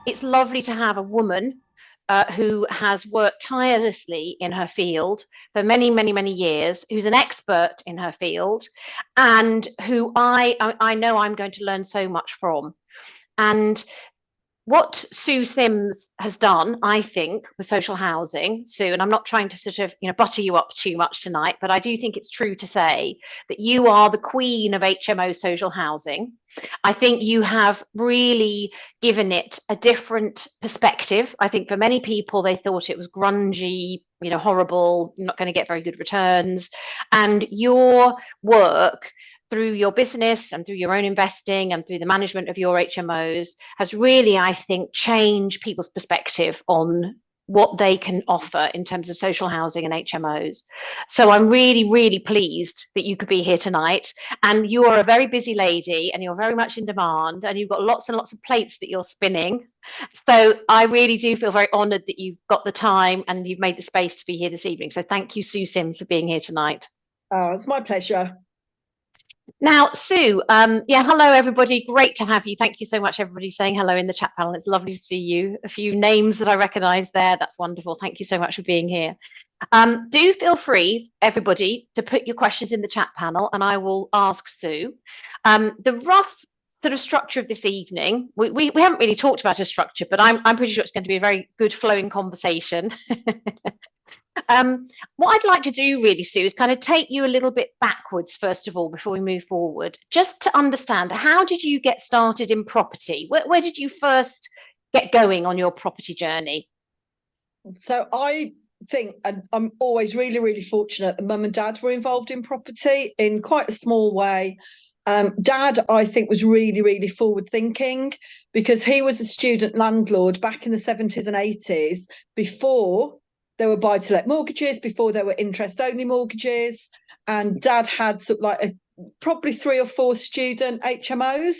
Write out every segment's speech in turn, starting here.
it's lovely to have a woman who has worked tirelessly in her field for many, many, many years, who's an expert in her field, and who I know I'm going to learn so much from. And what Sue Sims has done, I think, with social housing, Sue, and I'm not trying to sort of, butter you up too much tonight, but I do think it's true to say that you are the queen of HMO social housing. I think you have really given it a different perspective. I think for many people, they thought it was grungy, horrible, not going to get very good returns. And your work through your business and through your own investing and through the management of your HMOs has really, I think, changed people's perspective on what they can offer in terms of social housing and HMOs. So I'm really, really pleased that you could be here tonight. And you are a very busy lady and you're very much in demand and you've got lots and lots of plates that you're spinning. So I really do feel very honoured that you've got the time and you've made the space to be here this evening. So thank you, Sue Sims, for being here tonight. Oh, it's my pleasure. Now, Sue, yeah, hello everybody. Great to have you. Thank you so much, everybody, saying hello in the chat panel. It's lovely to see you. A few names that I recognise there. That's wonderful. Thank you so much for being here. Do feel free, everybody, to put your questions in the chat panel, and I will ask Sue. The rough sort of structure of this evening, we haven't really talked about a structure, but I'm pretty sure it's going to be a very good flowing conversation. What I'd like to do really, Sue, is kind of take you a little bit backwards, first of all, before we move forward, just to understand, how did you get started in property? Where did you first get going on your property journey? So I think, and I'm always really, really fortunate that mum and dad were involved in property in quite a small way. Dad, I think, was really, really forward thinking because he was a student landlord back in the 70s and 80s before there were buy-to-let mortgages, before there were interest-only mortgages. And Dad had sort of like probably 3 or 4 student HMOs.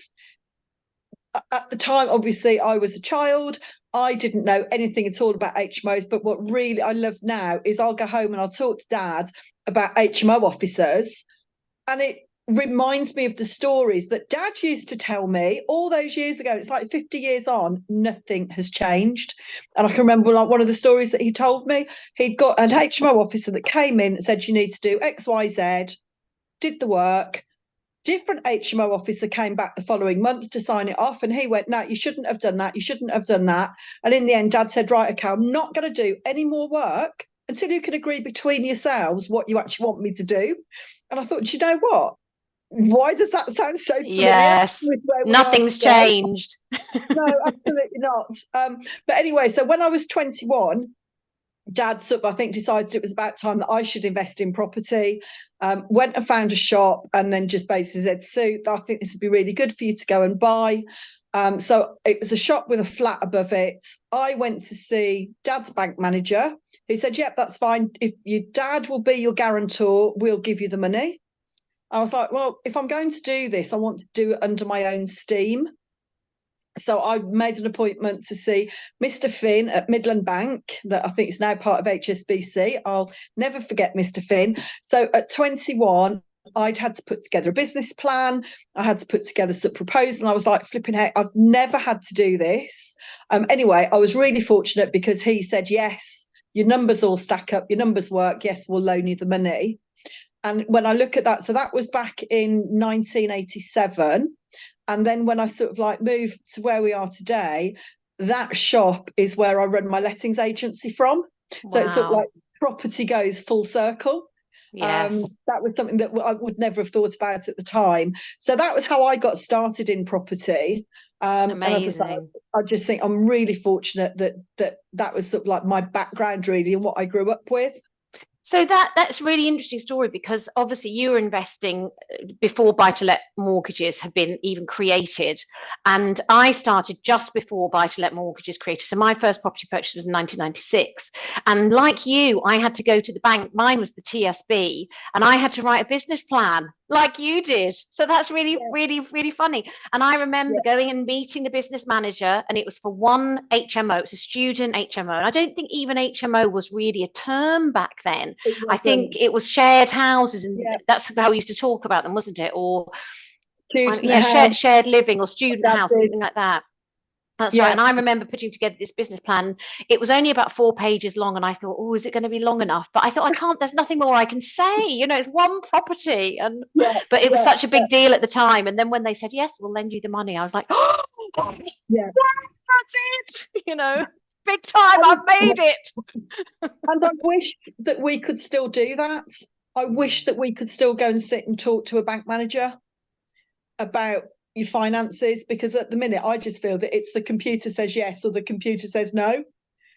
At the time, obviously, I was a child. I didn't know anything at all about HMOs, but what really I love now is I'll go home and I'll talk to Dad about HMO officers, and it reminds me of the stories that Dad used to tell me all those years ago. It's like 50 years on, nothing has changed. And I can remember like one of the stories that he told me, he'd got an HMO officer that came in and said, you need to do X, Y, Z, did the work. Different HMO officer came back the following month to sign it off, and he went, no, you shouldn't have done that, you shouldn't have done that. And in the end, Dad said, right, okay, I'm not going to do any more work until you can agree between yourselves what you actually want me to do. And I thought, you know what, why does that sound so familiar? Yes, nothing's changed. No, absolutely not. But anyway, so when I was 21, Dad sort of, I think, decided it was about time that I should invest in property. Went and found a shop and then just basically said, Sue, I think this would be really good for you to go and buy. So it was a shop with a flat above it. I went to see Dad's bank manager. He said, yep, that's fine. If your dad will be your guarantor, we'll give you the money. I was like, well, if I'm going to do this, I want to do it under my own steam. So I made an appointment to see Mr. Finn at Midland Bank, that I think is now part of HSBC. I'll never forget Mr. Finn. So at 21, I'd had to put together a business plan. I had to put together some proposal. And I was like, flipping heck, I've never had to do this. Anyway, I was really fortunate because he said, yes, your numbers all stack up, your numbers work. Yes, we'll loan you the money. And when I look at that, so that was back in 1987. And then when I sort of like moved to where we are today, that shop is where I run my lettings agency from. Wow. So it's sort of like property goes full circle. Yes. That was something that I would never have thought about at the time. So that was how I got started in property. Amazing. And as I said, I just think I'm really fortunate that was sort of like my background really and what I grew up with. So that's a really interesting story, because obviously you were investing before buy-to-let mortgages had been even created, and I started just before buy-to-let mortgages created. So my first property purchase was in 1996, and like you, I had to go to the bank. Mine was the TSB, and I had to write a business plan like you did. So that's really, really, really funny. And I remember going and meeting the business manager, and it was for one HMO. It's a student HMO. And I don't think even HMO was really a term back then. I think it was shared houses, and that's how we used to talk about them, wasn't it? Or shared living or student house, something like that. That's right. Yeah, And I remember putting together this business plan. It was only about 4 pages long, and I thought, oh, is it going to be long enough? But I thought, I can't, there's nothing more I can say. It's one property. And yeah, but it was yeah, such a big deal at the time. And then when they said, yes, we'll lend you the money, I was like, oh, yeah. that's it. Big time, And, I've made it. and I wish that we could still do that. I wish that we could still go and sit and talk to a bank manager about your finances, because at the minute I just feel that it's the computer says yes or the computer says no.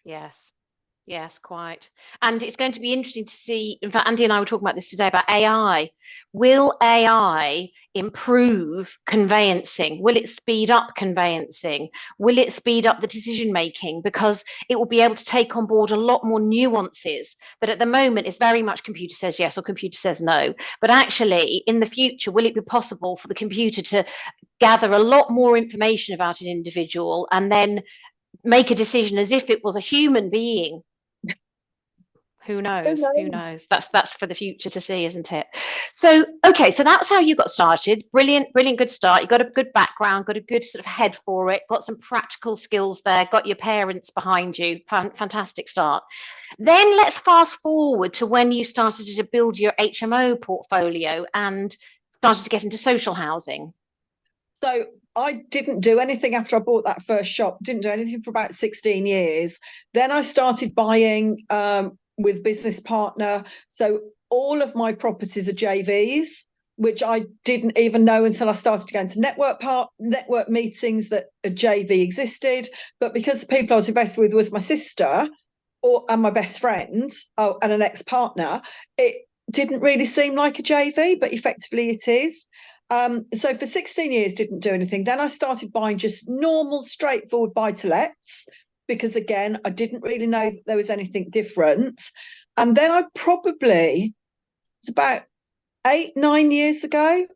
Yes. Yes, quite. And it's going to be interesting to see. In fact, Andy and I were talking about this today about AI. Will AI improve conveyancing? Will it speed up conveyancing? Will it speed up the decision making? Because it will be able to take on board a lot more nuances that at the moment is very much computer says yes or computer says no. But actually, in the future, will it be possible for the computer to gather a lot more information about an individual and then make a decision as if it was a human being? Who Who knows? Who knows? knows? That's for the future to see, isn't it? So, okay, so that's how you got started. Brilliant, brilliant, good start. You got a good background, got a good sort of head for it, got some practical skills there, got your parents behind you. Fantastic start. Then let's fast forward to when you started to build your HMO portfolio and started to get into social housing. So I didn't do anything after I bought that first shop, didn't do anything for about 16 years. Then I started buying with business partner. So all of my properties are JVs, which I didn't even know until I started going to network meetings that a JV existed. But because the people I was invested with was my sister and my best friend, and an ex-partner, it didn't really seem like a JV, but effectively it is. So for 16 years, didn't do anything. Then I started buying just normal, straightforward buy-to-lets, because again, I didn't really know that there was anything different. And then it's about 8, 9 years ago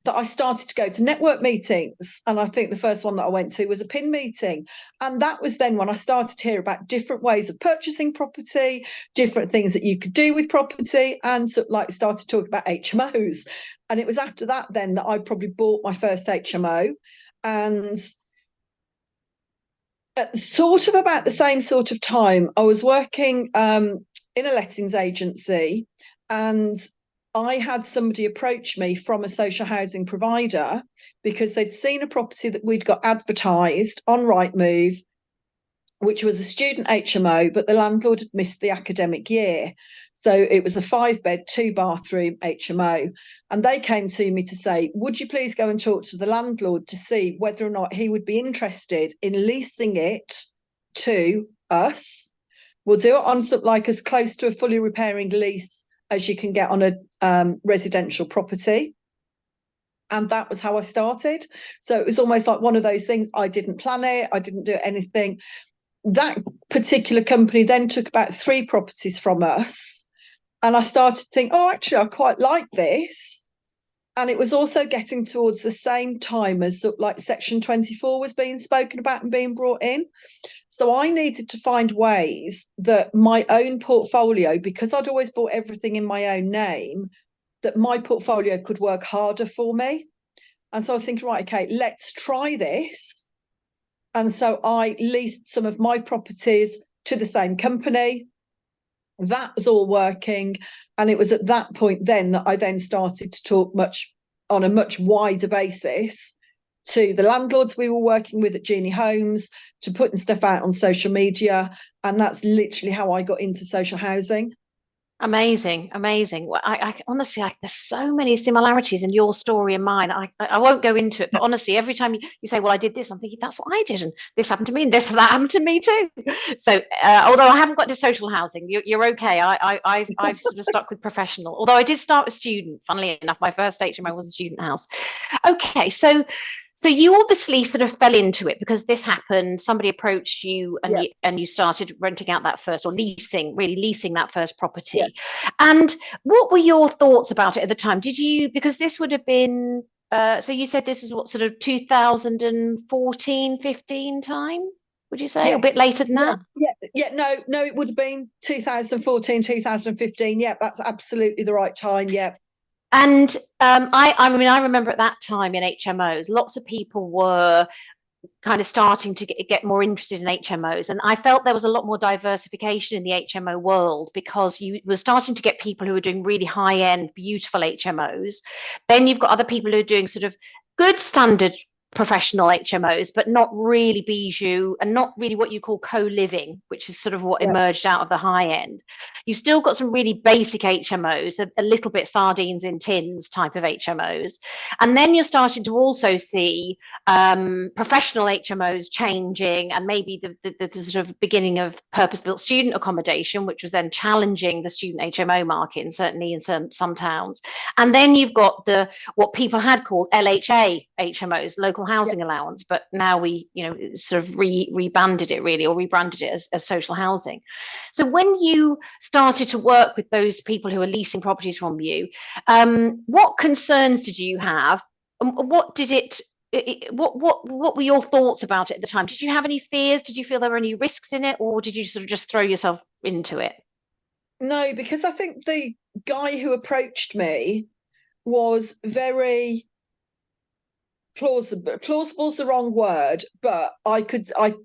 that I started to go to network meetings. And I think the first one that I went to was a PIN meeting. And that was then when I started to hear about different ways of purchasing property, different things that you could do with property, and started talking about HMOs. And it was after that then that I probably bought my first HMO. And at sort of about the same sort of time, I was working in a lettings agency, and I had somebody approach me from a social housing provider because they'd seen a property that we'd got advertised on Rightmove, which was a student HMO, but the landlord had missed the academic year. So it was a 5-bed, 2-bathroom HMO. And they came to me to say, would you please go and talk to the landlord to see whether or not he would be interested in leasing it to us? We'll do it on something like as close to a fully repairing lease as you can get on a residential property. And that was how I started. So it was almost like one of those things. I didn't plan it. I didn't do anything. That particular company then took about 3 properties from us. And I started to think, oh, actually, I quite like this. And it was also getting towards the same time as like Section 24 was being spoken about and being brought in. So I needed to find ways that my own portfolio, because I'd always bought everything in my own name, that my portfolio could work harder for me. And so I was thinking, right, okay, let's try this. And so I leased some of my properties to the same company. That was all working. And it was at that point then that I then started to talk on a much wider basis to the landlords we were working with at Genie Homes, to putting stuff out on social media. And that's literally how I got into social housing. Amazing, amazing. Well, I honestly, there's so many similarities in your story and mine. I won't go into it, but honestly, every time you say, "Well, I did this," I'm thinking that's what I did, and this happened to me, and that happened to me too. So, although I haven't got to social housing, you're okay. I've sort of stuck with professional. Although I did start with student. Funnily enough, my first HMO was a student house. Okay, so you obviously sort of fell into it because this happened. Somebody approached you, and Yeah. you started renting out that first, or really leasing that first Yeah. property. And what were your thoughts about it at the time? Did you, because this would have been, so you said this is what sort of 2014, 15 time, would you say, or a Yeah. bit later than Yeah. that? Yeah. No, it would have been 2014, 2015. Yeah, that's absolutely the right time. Yeah. And I mean, I remember at that time in HMOs, lots of people were kind of starting to get more interested in HMOs. And I felt there was a lot more diversification in the HMO world because you were starting to get people who were doing really high end, beautiful HMOs. Then you've got other people who are doing sort of good standard professional HMOs, but not really bijou and not really what you call co-living, which is sort of what Yeah. emerged out of the high end. You've still got some really basic HMOs, a little bit sardines in tins type of HMOs. And then you're starting to also see professional HMOs changing, and maybe the sort of beginning of purpose-built student accommodation, which was then challenging the student HMO market, and certainly in some towns. And then you've got the what people had called LHA HMOs, local housing Yeah. allowance, but now we, sort of rebanded it really, or rebranded it as social housing. So when you started to work with those people who are leasing properties from you, what concerns did you have? What did what were your thoughts about it at the time? Did you have any fears? Did you feel there were any risks in it, or did you sort of just throw yourself into it? No, because I think the guy who approached me was very plausible. Plausible's the wrong word, but I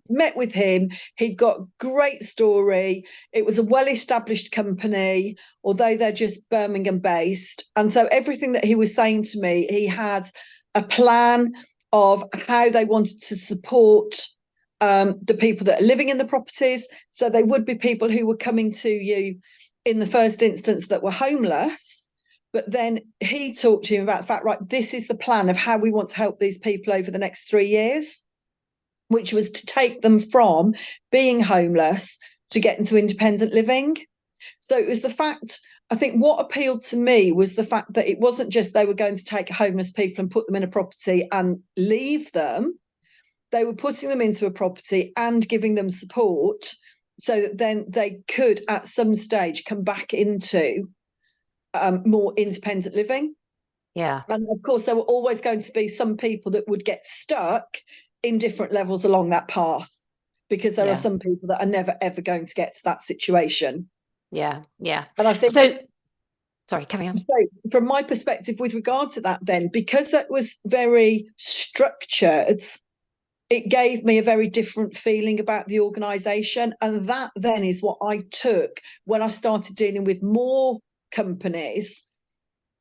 met with him. He'd got great story. It was a well-established company, although they're just Birmingham based. And so everything that he was saying to me, he had a plan of how they wanted to support the people that are living in the properties. So they would be people who were coming to you in the first instance that were homeless. But then he talked to him about the fact, right, this is the plan of how we want to help these people over the next 3 years, which was to take them from being homeless to get into independent living. So it was the fact, I think what appealed to me was the fact that it wasn't just they were going to take homeless people and put them in a property and leave them. They were putting them into a property and giving them support so that then they could at some stage come back into more independent living. Yeah. And of course, there were always going to be some people that would get stuck in different levels along that path, because there are Yeah. some people that are never, ever going to get to that situation. Yeah. Yeah. And I think, So, sorry, carry on. so from my perspective, with regard to that, then, because that was very structured, it gave me a very different feeling about the organisation. And that then is what I took when I started dealing with more companies,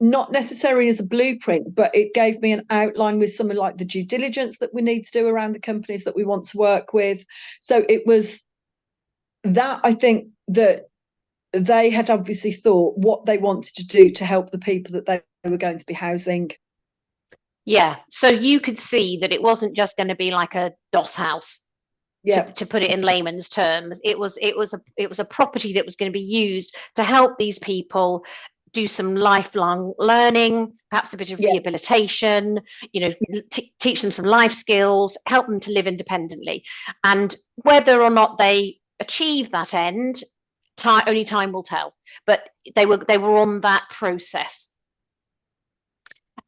not necessarily as a blueprint, but it gave me an outline with some of like the due diligence that we need to do around the companies that we want to work with. So it was that, I think, that they had obviously thought what they wanted to do to help the people that they were going to be housing. Yeah. So you could see that it wasn't just going to be like a DOS house, Yeah. to put it in layman's terms. It was a property that was going to be used to help these people do some lifelong learning, perhaps a bit of Yeah. rehabilitation, teach them some life skills, help them to live independently. And whether or not they achieve that end, only time will tell. But they were on that process.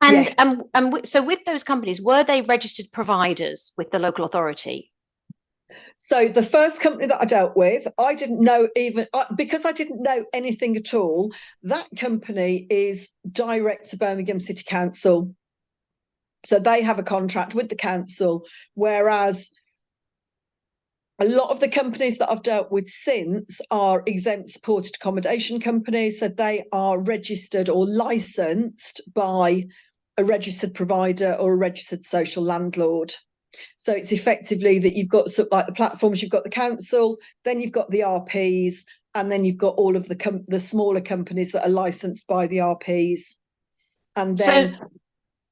And Yes. So with those companies, were they registered providers with the local authority? So the first company that I dealt with, I didn't know, even because I didn't know anything at all. That company is direct to Birmingham City Council. So they have a contract with the council, whereas a lot of the companies that I've dealt with since are exempt supported accommodation companies. So they are registered or licensed by a registered provider or a registered social landlord. So it's effectively that you've got like the platforms, you've got the council, then you've got the RPs, and then you've got all of the smaller companies that are licensed by the RPs. And then,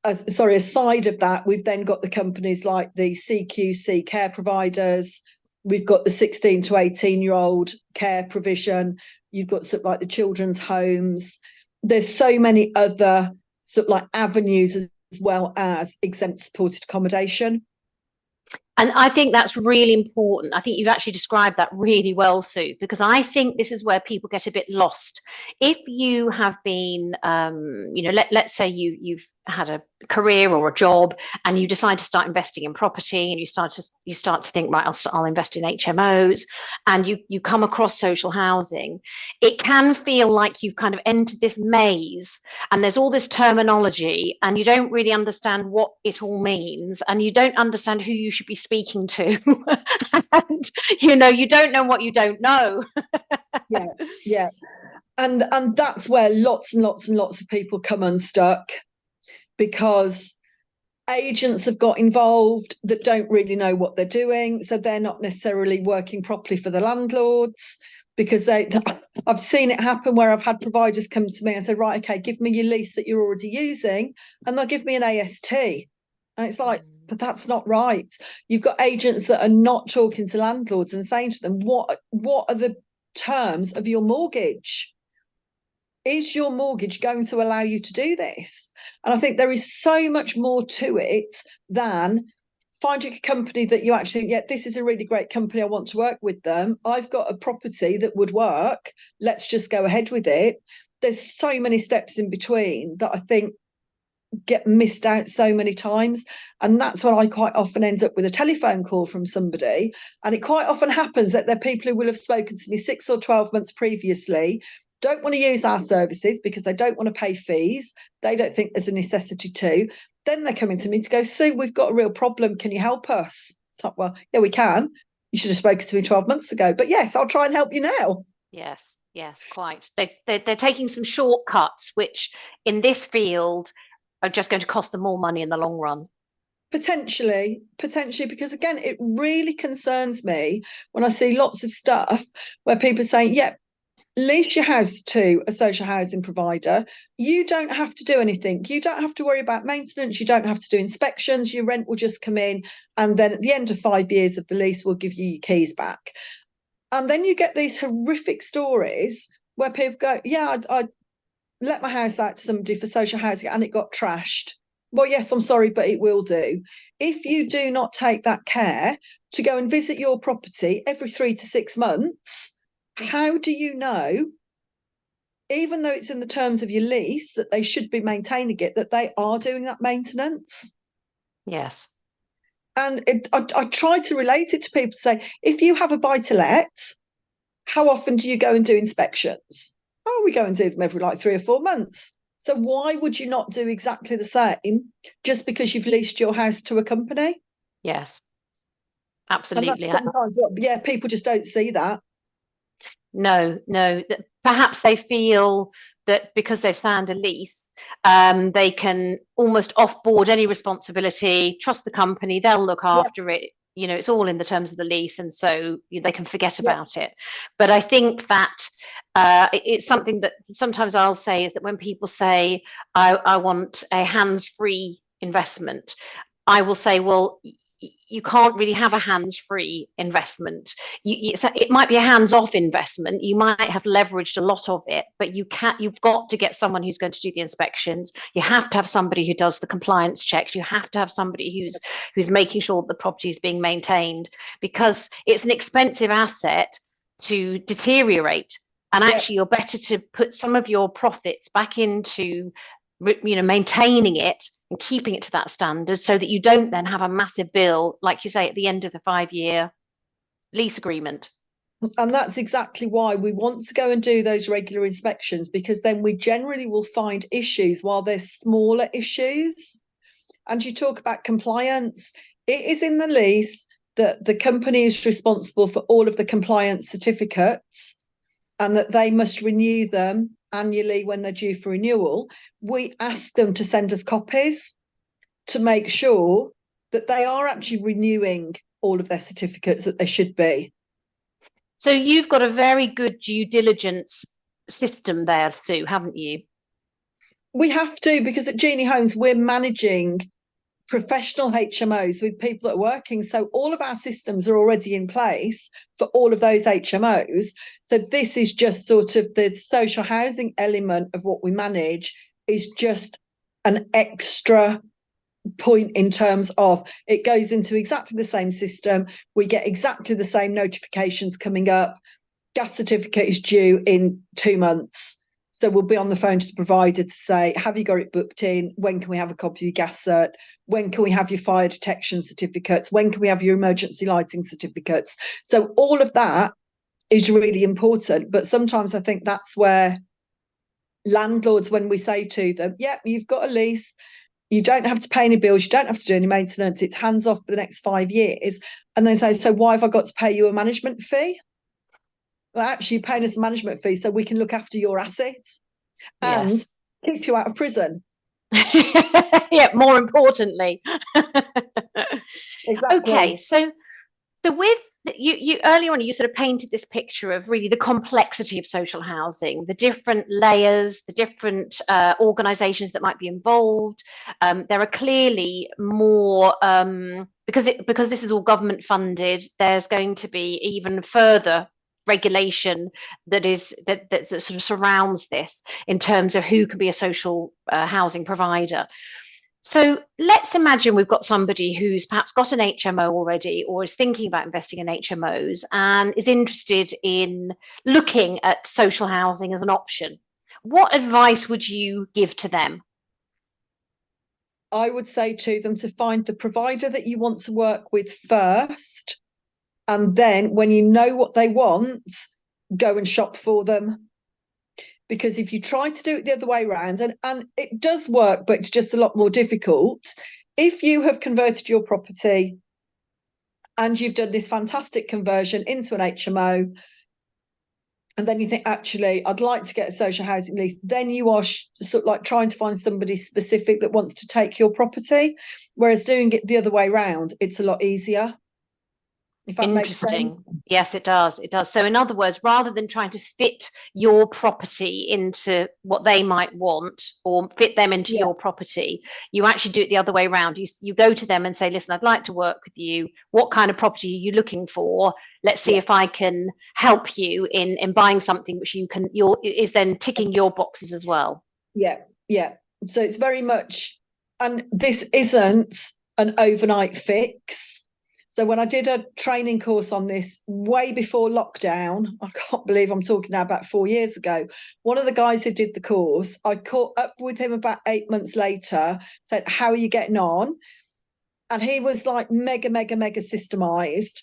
aside of that, we've then got the companies like the CQC care providers. We've got the 16 to 18-year-old care provision. You've got sort of like the children's homes. There's so many other sort of like avenues, as well as exempt supported accommodation. And I think that's really important. I think you've actually described that really well, Sue, because I think this is where people get a bit lost. If you have been, let's say you've had a career or a job, and you decide to start investing in property, and you start to think, right, I'll invest in HMOs, and you come across social housing. It can feel like you've kind of entered this maze, and there's all this terminology, and you don't really understand what it all means, and you don't understand who you should be speaking to, and you don't know what you don't know. Yeah. And that's where lots and lots and lots of people come unstuck, because agents have got involved that don't really know what they're doing, so they're not necessarily working properly for the landlords, because I've seen it happen where I've had providers come to me and say, right, okay, give me your lease that you're already using, and they'll give me an AST, and it's like, but that's not right. You've got agents that are not talking to landlords and saying to them, what are the terms of your mortgage? Is your mortgage going to allow you to do this? And I think there is so much more to it than finding a company that you actually think, yeah, this is a really great company, I want to work with them, I've got a property that would work, let's just go ahead with it. There's so many steps in between that I think get missed out so many times. And that's when I quite often end up with a telephone call from somebody, and it quite often happens that they're people who will have spoken to me 6 or 12 months previously, don't want to use our services because they don't want to pay fees, they don't think there's a necessity to. Then they're coming to me to go, Sue, we've got a real problem, can you help us? It's like, well, yeah, we can. You should have spoken to me 12 months ago, but yes, I'll try and help you now. Yes, quite. They're taking some shortcuts, which in this field are just going to cost them more money in the long run. Potentially, because again, it really concerns me when I see lots of stuff where people are saying, yeah, lease your house to a social housing provider. You don't have to do anything. You don't have to worry about maintenance. You don't have to do inspections. Your rent will just come in. And then at the end of 5 years of the lease, we'll give you your keys back. And then you get these horrific stories where people go, yeah, I let my house out to somebody for social housing and it got trashed. Well, yes, I'm sorry, but it will do. If you do not take that care to go and visit your property every 3 to 6 months, how do you know, even though it's in the terms of your lease that they should be maintaining it, that they are doing that maintenance? Yes. And I try to relate it to people, say, if you have a buy-to-let, how often do you go and do inspections? Oh, we go and do them every like 3 or 4 months. So why would you not do exactly the same just because you've leased your house to a company? Yes, absolutely. Sometimes, yeah, people just don't see that. No. Perhaps they feel that because they've signed a lease, they can almost offboard any responsibility, trust the company, they'll look after it. It's all in the terms of the lease, and so they can forget about it. But I think that it's something that sometimes I'll say is that when people say, I want a hands-free investment, I will say, well, you can't really have a hands-free investment. It might be a hands-off investment. You might have leveraged a lot of it, but you've got to get someone who's going to do the inspections. You have to have somebody who does the compliance checks. You have to have somebody who's making sure that the property is being maintained, because it's an expensive asset to deteriorate. And actually, you're better to put some of your profits back into maintaining it and keeping it to that standard, so that you don't then have a massive bill, like you say, at the end of the 5-year lease agreement. And that's exactly why we want to go and do those regular inspections, because then we generally will find issues while there's smaller issues. And you talk about compliance, it is in the lease that the company is responsible for all of the compliance certificates, and that they must renew them annually when they're due for renewal. We ask them to send us copies to make sure that they are actually renewing all of their certificates that they should be. So you've got a very good due diligence system there, Sue, haven't you? We have to, because at Genie Homes, we're managing professional HMOs with people that are working. So all of our systems are already in place for all of those HMOs. So this is just sort of the social housing element of what we manage, is just an extra point in terms of it goes into exactly the same system. We get exactly the same notifications coming up. Gas certificate is due in 2 months. So we'll be on the phone to the provider to say, have you got it booked in? When can we have a copy of your gas cert? When can we have your fire detection certificates? When can we have your emergency lighting certificates? So all of that is really important. But sometimes I think that's where landlords, when we say to them, yeah, you've got a lease, you don't have to pay any bills, you don't have to do any maintenance, it's hands off for the next 5 years. And they say, so why have I got to pay you a management fee? Well, actually, you're paying us a management fee so we can look after your assets and keep you out of prison. Yeah, more importantly. Exactly. Okay, so with you earlier on, you sort of painted this picture of really the complexity of social housing, the different layers, the different organisations that might be involved. There are clearly more because this is all government funded. There's going to be even further regulation that sort of surrounds this in terms of who can be a social housing provider. So let's imagine we've got somebody who's perhaps got an HMO already or is thinking about investing in HMOs and is interested in looking at social housing as an option. What advice would you give to them? I would say to them to find the provider that you want to work with first. And then when you know what they want, go and shop for them. Because if you try to do it the other way around, and it does work, but it's just a lot more difficult. If you have converted your property and you've done this fantastic conversion into an HMO, and then you think, actually, I'd like to get a social housing lease, then you are sort of like trying to find somebody specific that wants to take your property. Whereas doing it the other way around, it's a lot easier. If that makes sense. Interesting. Yes, it does. It does. So, in other words, rather than trying to fit your property into what they might want or fit them into your property, you actually do it the other way around. You go to them and say, listen, I'd like to work with you. What kind of property are you looking for? Let's see if I can help you in buying something which is then ticking your boxes as well. Yeah. So it's very much, and this isn't an overnight fix. So when I did a training course on this way before lockdown, I can't believe I'm talking now about 4 years ago, one of the guys who did the course, I caught up with him about 8 months later, said, how are you getting on? And he was like mega systemized.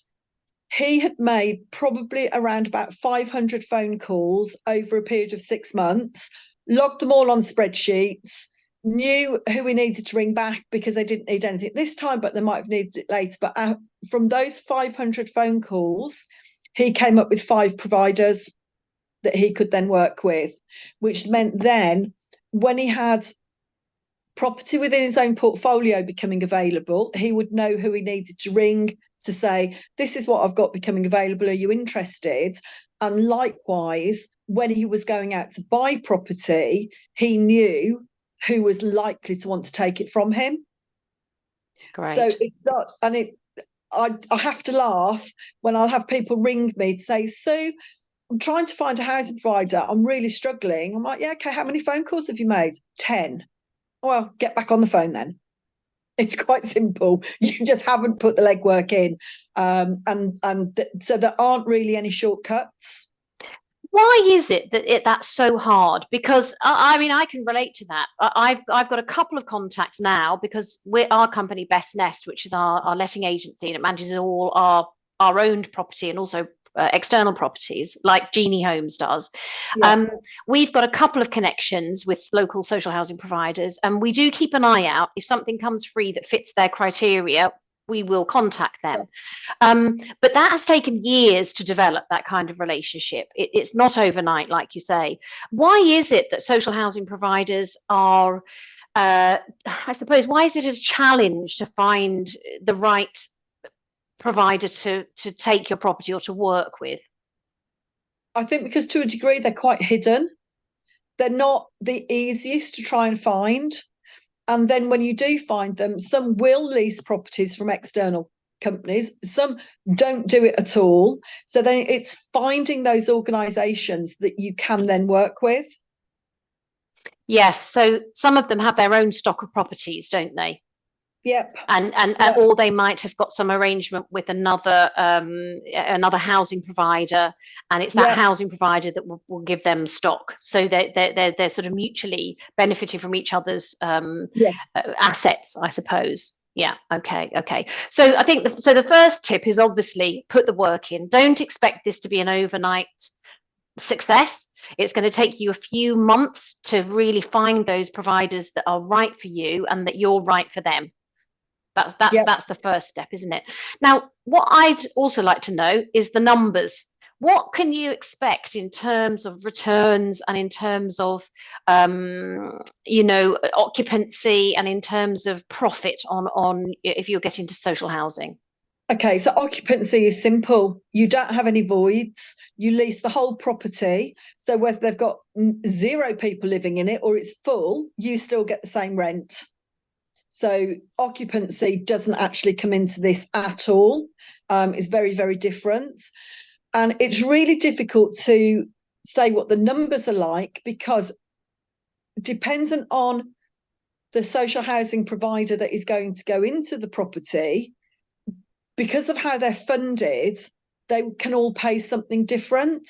He had made probably around about 500 phone calls over a period of 6 months, logged them all on spreadsheets, knew who we needed to ring back because they didn't need anything this time, but they might have needed it later. But from those 500 phone calls, he came up with 5 providers that he could then work with, which meant then when he had property within his own portfolio becoming available, he would know who he needed to ring to say, this is what I've got becoming available. Are you interested? And likewise, when he was going out to buy property, he knew who was likely to want to take it from him. Great. So it's not, and I have to laugh when I'll have people ring me to say, Sue, I'm trying to find a housing provider. I'm really struggling. I'm like, yeah, okay, how many phone calls have you made? 10. Well, get back on the phone then. It's quite simple. You just haven't put the legwork in. So there aren't really any shortcuts. Why is it that that's so hard? Because I mean, I can relate to that. I've got a couple of contacts now because our company Best Nest, which is our letting agency, and it manages all our owned property and also external properties like Genie Homes does. We've got a couple of connections with local social housing providers, and we do keep an eye out. If something comes free that fits their criteria, we will contact them. But that has taken years to develop that kind of relationship. It's not overnight, like you say. Why is it that social housing providers are, I suppose, why is it a challenge to find the right provider to take your property or to work with? I think because to a degree they're quite hidden. They're not the easiest to try and find. And then when you do find them, some will lease properties from external companies, some don't do it at all. So then it's finding those organisations that you can then work with. Yes, so some of them have their own stock of properties, don't they? Yep. And Yep. or they might have got some arrangement with another housing provider, and it's that Yep. housing provider that will give them stock, so they're sort of mutually benefiting from each other's Yes. assets, I suppose. Yeah. Okay. So I think the first tip is obviously put the work in. Don't expect this to be an overnight success. It's going to take you a few months to really find those providers that are right for you and that you're right for them. Yep. That's the first step, isn't it? Now, what I'd also like to know is the numbers. What can you expect in terms of returns and in terms of occupancy and in terms of profit on if you're getting to social housing? Okay, so occupancy is simple. You don't have any voids. You lease the whole property. So whether they've got 0 people living in it or it's full, you still get the same rent. So occupancy doesn't actually come into this at all. It's very, very different. And it's really difficult to say what the numbers are like, because dependent on the social housing provider that is going to go into the property, because of how they're funded, they can all pay something different.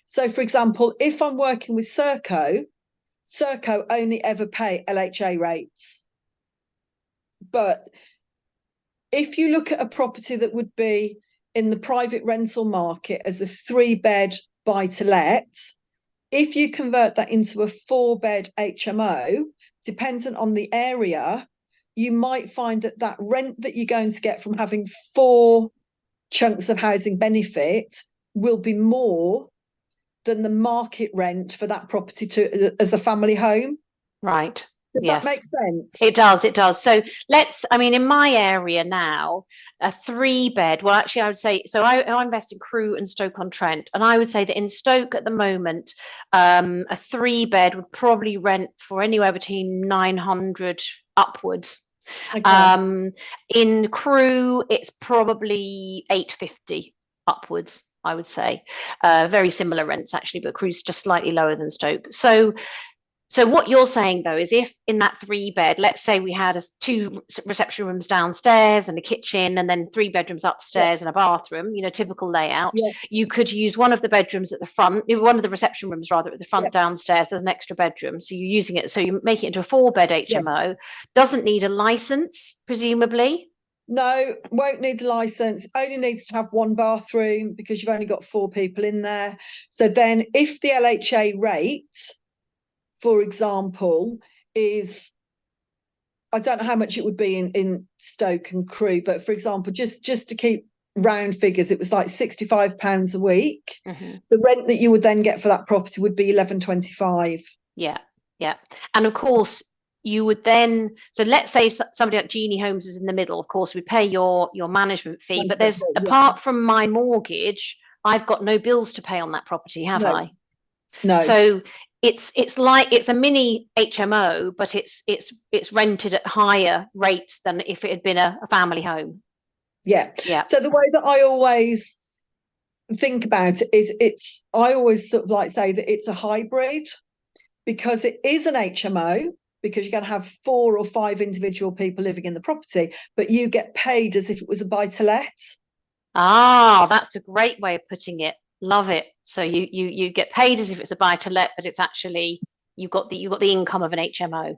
So, for example, if I'm working with Serco only ever pay LHA rates. But if you look at a property that would be in the private rental market as a 3-bed buy-to-let, if you convert that into a 4-bed HMO, dependent on the area, you might find that rent that you're going to get from having 4 chunks of housing benefit will be more than the market rent for that property as a family home. Right. Does that Yes. make sense? It does. So in my area now, a 3-bed, well, actually, I would say, so I invest in Crewe and Stoke-on-Trent, and I would say that in Stoke at the moment, a 3-bed would probably rent for anywhere between 900 upwards. Okay. In Crewe, it's probably 850 upwards, I would say. Very similar rents, actually, but Crewe's just slightly lower than Stoke. So what you're saying though is if in that 3-bed, let's say we had 2 reception rooms downstairs and a kitchen and then 3 bedrooms Yeah. upstairs and a bathroom, typical layout, Yeah. you could use one of the bedrooms at the front, one of the reception rooms rather at the front Yeah. downstairs as an extra bedroom. So you're using it, so you make it into a 4-bed Yeah. HMO, doesn't need a license, presumably. No, won't need a license, only needs to have 1 bathroom because you've only got 4 people in there. So then if the LHA rate, for example, is, I don't know how much it would be in Stoke and Crewe, but for example, just to keep round figures, it was like £65 a week. Mm-hmm. The rent that you would then get for that property would be £11.25. Yeah. And of course, you would then, so let's say somebody like Genie Homes is in the middle, of course, we pay your management fee, but there's, Yeah. apart from my mortgage, I've got no bills to pay on that property, have No. I? No. So it's like it's a mini HMO, but it's rented at higher rates than if it had been a family home. Yeah. Yeah. So the way that I always think about it is I always sort of like say that it's a hybrid, because it is an HMO, because you're going to have 4 or 5 individual people living in the property, but you get paid as if it was a buy-to-let. Ah, that's a great way of putting it. Love it. So you get paid as if it's a buy to let, but it's actually you've got the income of an HMO.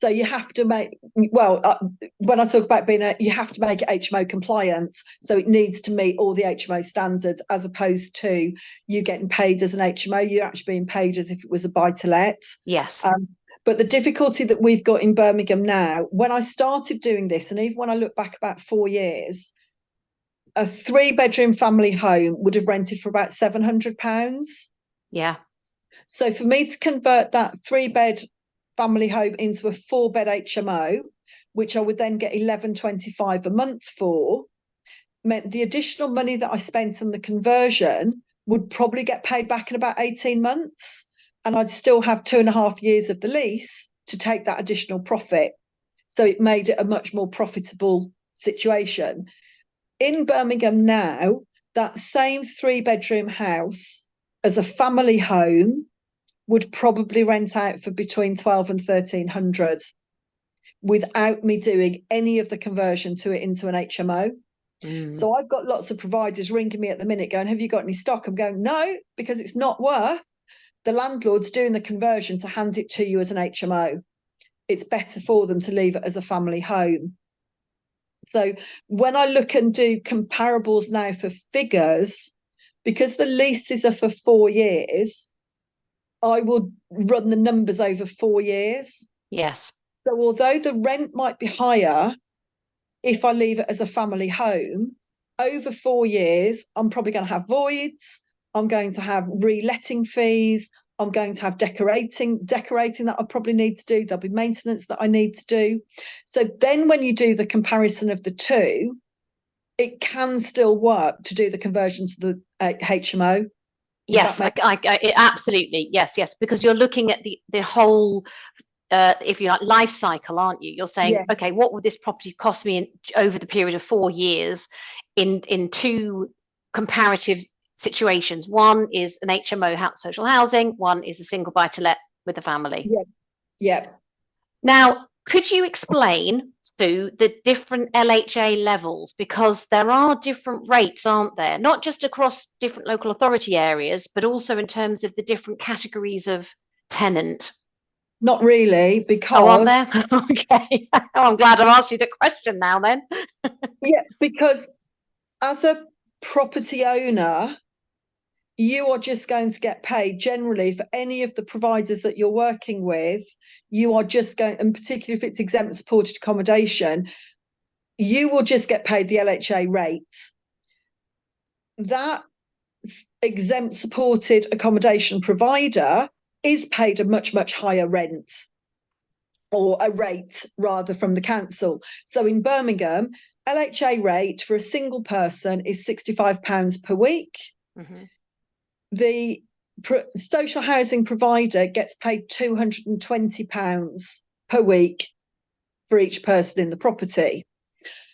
So you have to make, well, when I talk about you have to make it HMO compliant. So it needs to meet all the HMO standards, as opposed to you getting paid as an HMO. You're actually being paid as if it was a buy-to-let. Yes. But the difficulty that we've got in Birmingham now, when I started doing this, and even when I look back about 4 years, a 3-bedroom family home would have rented for about £700. Yeah. So for me to convert that 3-bed family home into a 4-bed HMO, which I would then get £11.25 a month for, meant the additional money that I spent on the conversion would probably get paid back in about 18 months. And I'd still have 2.5 years of the lease to take that additional profit. So it made it a much more profitable situation. In Birmingham now, that same 3-bedroom house as a family home would probably rent out for between 12 and 1300. without me doing any of the conversion to it into an HMO. So I've got lots of providers ringing me at the minute going, have you got any stock? I'm going, no, because it's not worth the landlord's doing the conversion to hand it to you as an HMO. It's better for them to leave it as a family home. So when I look and do comparables now for figures, because the leases are for 4 years, I will run the numbers over 4 years. Yes. So although the rent might be higher if I leave it as a family home, over 4 years, I'm probably going to have voids. I'm going to have reletting fees. I'm going to have decorating that I probably need to do. There'll be maintenance that I need to do. So then when you do the comparison of the two, it can still work to do the conversion to the HMO. Yes, absolutely. Yes, because you're looking at the whole, if you like, life cycle, aren't you? You're saying, okay, what would this property cost me over the period of 4 years in two comparative situations? One is an HMO, social housing. One is a single buy-to-let with a family. Yeah. Now, could you explain, Sue, the different LHA levels? Because there are different rates, aren't there? Not just across different local authority areas, but also in terms of the different categories of tenant. Not really, because... Oh, aren't there? Okay. Oh, I'm glad I've asked you the question now then. Yeah, because as a property owner, you are just going to get paid generally for any of the providers that you're working with. You are just going, and particularly if it's exempt supported accommodation, you will just get paid the LHA rate. That exempt supported accommodation provider is paid a much, much higher rent, or a rate rather, from the council. So in Birmingham, LHA rate for a single person is £65 per week. The social housing provider gets paid £220 per week for each person in the property.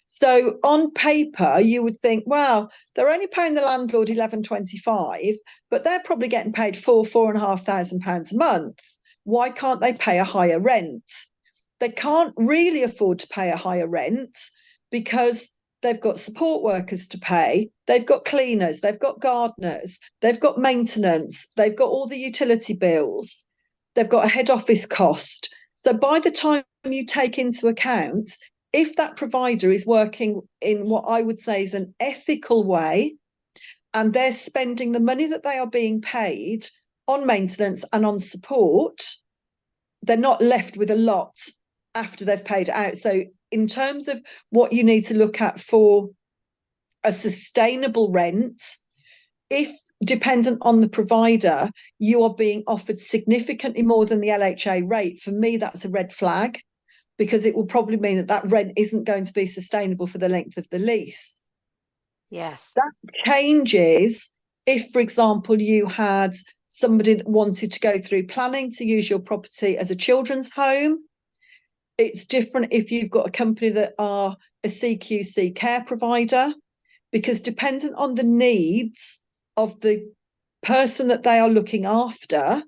So on paper, you would think, well, they're only paying the landlord £11.25, but they're probably getting paid £4,500 a month. Why can't they pay a higher rent? They can't really afford to pay a higher rent because they've got support workers to pay, they've got cleaners, they've got gardeners, they've got maintenance, they've got all the utility bills, they've got a head office cost. So by the time you take into account, if that provider is working in what I would say is an ethical way, and they're spending the money that they are being paid on maintenance and on support, they're not left with a lot after they've paid it out. So in terms of what you need to look at for a sustainable rent, if dependent on the provider, you are being offered significantly more than the LHA rate, for me, that's a red flag, because it will probably mean that that rent isn't going to be sustainable for the length of the lease. Yes. That changes if, for example, you had somebody that wanted to go through planning to use your property as a children's home. It's different if you've got a company that are a CQC care provider, because dependent on the needs of the person that they are looking after,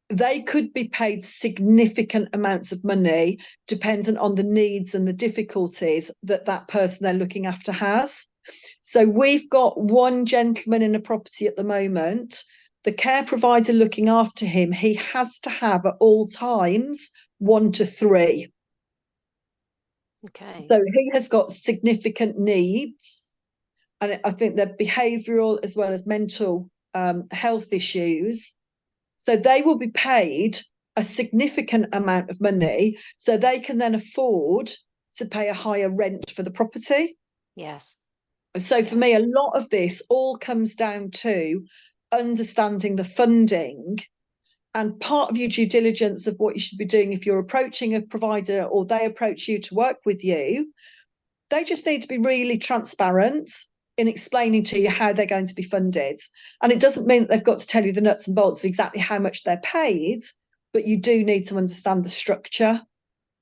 they could be paid significant amounts of money dependent on the needs and the difficulties that that person they're looking after has. So we've got one gentleman in a property at the moment. The care provider looking after him, he has to have at all times 1 to 3. Okay. So he has got significant needs, and I think they're behavioural as well as mental health issues. So they will be paid a significant amount of money, so they can then afford to pay a higher rent for the property. Yes. So for me, a lot of this all comes down to understanding the funding. And part of your due diligence of what you should be doing if you're approaching a provider or they approach you to work with you, they just need to be really transparent in explaining to you how they're going to be funded. And it doesn't mean that they've got to tell you the nuts and bolts of exactly how much they're paid, but you do need to understand the structure.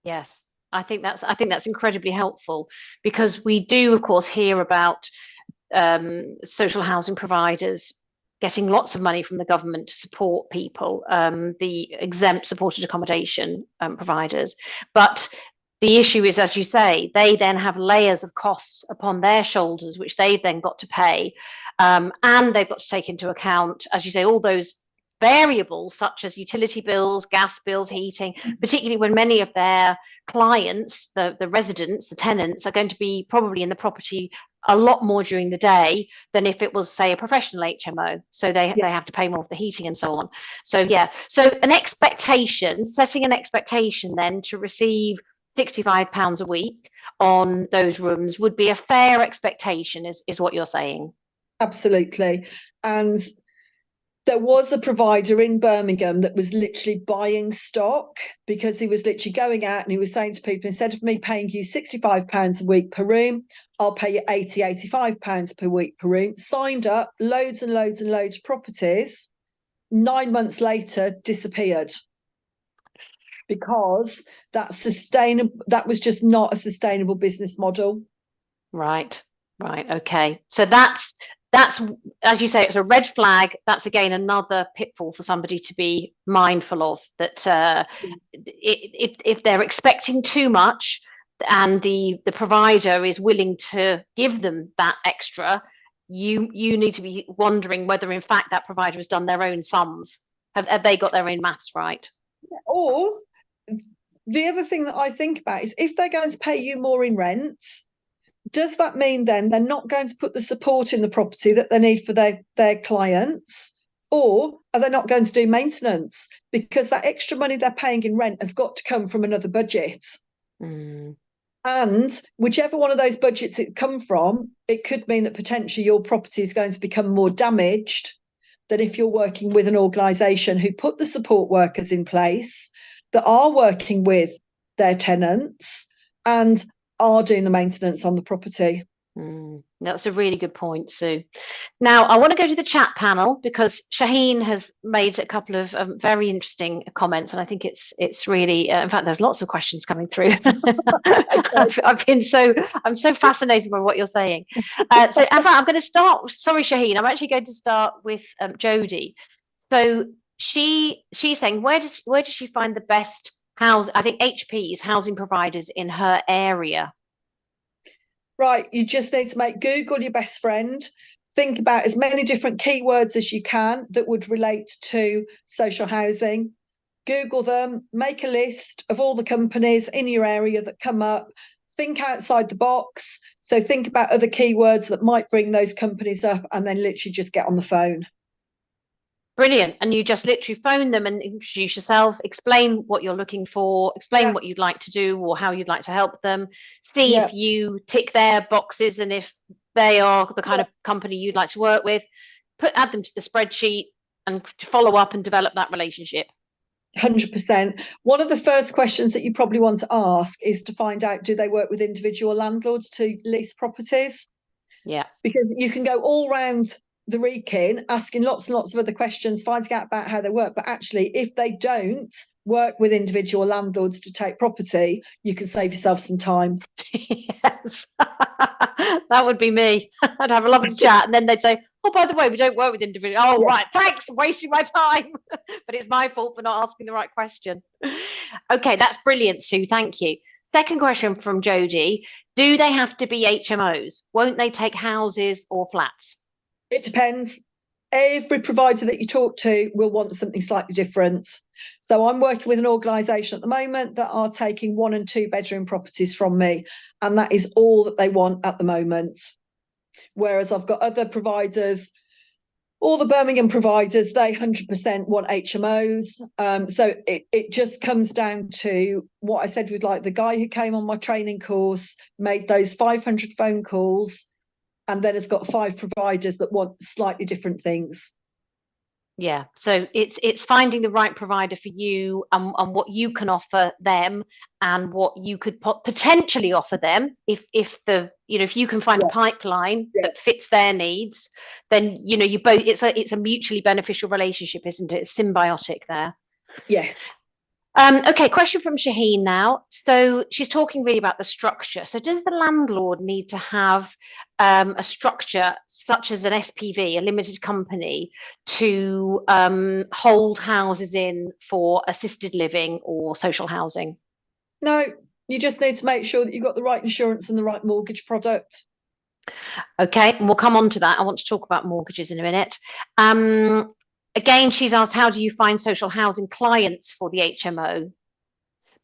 Yes, I think that's incredibly helpful, because we do, of course, hear about social housing providers getting lots of money from the government to support people, the exempt supported accommodation providers. But the issue is, as you say, they then have layers of costs upon their shoulders, which they've then got to pay. And they've got to take into account, as you say, all those variables such as utility bills, gas bills, heating, particularly when many of their clients, the residents, the tenants, are going to be probably in the property a lot more during the day than if it was, say, a professional HMO. So they have to pay more for the heating and so on. So yeah, so an expectation, setting an expectation then to receive £65 a week on those rooms would be a fair expectation, is what you're saying. Absolutely. And there was a provider in Birmingham that was literally buying stock, because he was literally going out and he was saying to people, instead of me paying you £65 a week per room, I'll pay you £85 per week per room. Signed up loads and loads and loads of properties. 9 months later, disappeared, because that was just not a sustainable business model. Right. Okay. So that's, as you say, it's a red flag. That's again another pitfall for somebody to be mindful of, that if they're expecting too much and the provider is willing to give them that extra, you need to be wondering whether in fact that provider has done their own sums. Have they got their own maths right? Or the other thing that I think about is, if they're going to pay you more in rent, does that mean then they're not going to put the support in the property that they need for their clients? Or are they not going to do maintenance? Because that extra money they're paying in rent has got to come from another budget. And whichever one of those budgets it come from, it could mean that potentially your property is going to become more damaged than if you're working with an organisation who put the support workers in place, that are working with their tenants and are doing the maintenance on the property. That's a really good point, Sue. Now, I want to go to the chat panel, because Shaheen has made a couple of very interesting comments, and I think it's really, in fact, there's lots of questions coming through. I'm so fascinated by what you're saying. So, in fact, I'm going to start. Sorry, Shaheen, I'm actually going to start with Jodie. So she's saying, where does she find the best I think HPs, housing providers in her area? Right, you just need to make Google your best friend. Think about as many different keywords as you can that would relate to social housing. Google them, make a list of all the companies in your area that come up. Think outside the box. So think about other keywords that might bring those companies up, and then literally just get on the phone. Brilliant. And you just literally phone them and introduce yourself, explain what you're looking for, explain what you'd like to do or how you'd like to help them, see if you tick their boxes and if they are the kind of company you'd like to work with, add them to the spreadsheet and follow up and develop that relationship. 100%. One of the first questions that you probably want to ask is to find out, do they work with individual landlords to lease properties? Yeah. Because you can go all round the Rekin asking lots and lots of other questions, finding out about how they work, but actually if they don't work with individual landlords to take property, you can save yourself some time. Yes. That would be me. I'd have a lovely chat and then they'd say, oh, by the way, we don't work with individuals. Oh, right, thanks, I'm wasting my time. But it's my fault for not asking the right question. Okay, that's brilliant, Sue, thank you. Second question from Jodie, do they have to be HMOs? Won't they take houses or flats? It depends. Every provider that you talk to will want something slightly different. So I'm working with an organisation at the moment that are taking 1 and 2 bedroom properties from me, and that is all that they want at the moment. Whereas I've got other providers, all the Birmingham providers, they 100% want HMOs. So it just comes down to what I said with like the guy who came on my training course, made those 500 phone calls, and then has got 5 providers that want slightly different things. Yeah, so it's finding the right provider for you and what you can offer them and what you could potentially offer them if you can find a pipeline that fits their needs, then you both it's a mutually beneficial relationship, isn't it? It's symbiotic there. Yes. Okay, question from Shaheen now. So she's talking really about the structure. So does the landlord need to have a structure such as an SPV, a limited company, to hold houses in for assisted living or social housing? No, you just need to make sure that you've got the right insurance and the right mortgage product. Okay, and we'll come on to that. I want to talk about mortgages in a minute. Again, she's asked, how do you find social housing clients for the HMO?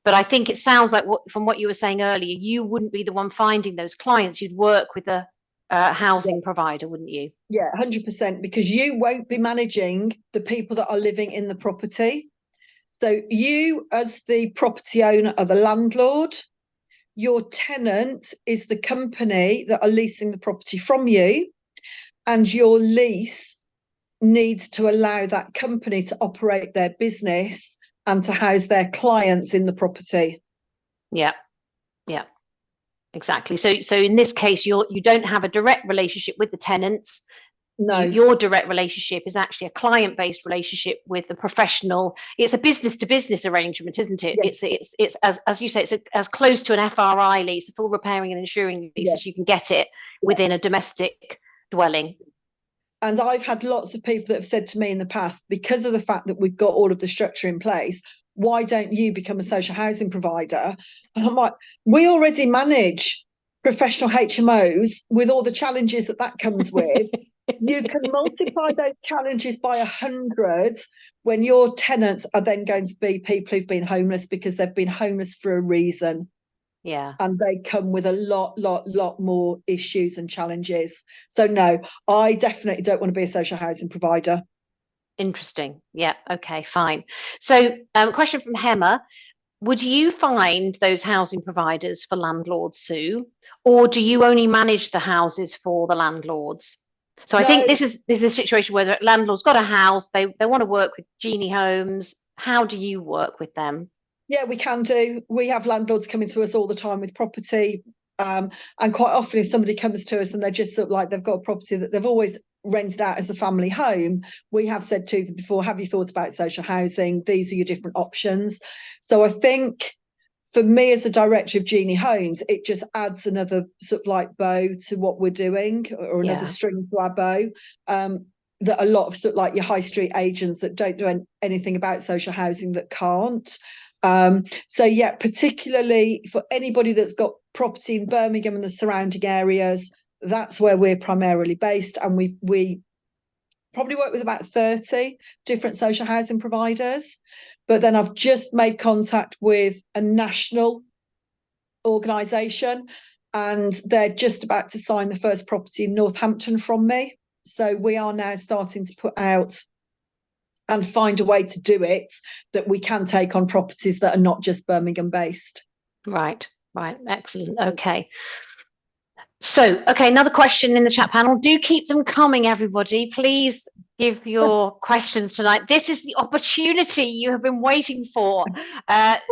But I think it sounds like from what you were saying earlier, you wouldn't be the one finding those clients. You'd work with a housing provider, wouldn't you? Yeah, 100%, because you won't be managing the people that are living in the property. So you, as the property owner, are the landlord. Your tenant is the company that are leasing the property from you, and your lease needs to allow that company to operate their business and to house their clients in the property. Yeah, yeah, exactly. So in this case, you don't have a direct relationship with the tenants. No. Your direct relationship is actually a client-based relationship with the professional. It's a business-to-business arrangement, isn't it? Yes. It's as you say, it's as close to an FRI lease, a full repairing and insuring lease, Yes. as you can get it within a domestic dwelling. And I've had lots of people that have said to me in the past, because of the fact that we've got all of the structure in place, why don't you become a social housing provider? And I'm like, we already manage professional HMOs with all the challenges that that comes with. You can multiply those challenges by 100 when your tenants are then going to be people who've been homeless because they've been homeless for a reason. Yeah. And they come with a lot more issues and challenges. So no, I definitely don't want to be a social housing provider. Interesting. Yeah. Okay, fine. So, question from Hema. Would you find those housing providers for landlords, Sue, or do you only manage the houses for the landlords? So I think No, this is a situation where the landlord's got a house, they want to work with Genie Homes. How do you work with them? yeah, we can do. We have landlords coming to us all the time with property. And quite often, if somebody comes to us and they're just sort of like they've got a property that they've always rented out as a family home, we have said to them before, have you thought about social housing? These are your different options. So I think for me as a director of Genie Homes, it just adds another sort of like bow to what we're doing, or another string to our bow. That a lot of sort of like your high street agents that don't do anything about social housing that can't. So yeah, particularly for anybody that's got property in Birmingham and the surrounding areas, that's where we're primarily based, and we probably work with about 30 different social housing providers. But then I've just made contact with a national organisation, and they're just about to sign the first property in Northampton from me. So we are now starting to put out and find a way to do it that we can take on properties that are not just Birmingham based. Right, right, excellent. Okay. So, okay, another question in the chat panel. Do keep them coming, everybody. Please give your questions tonight. This is the opportunity you have been waiting for.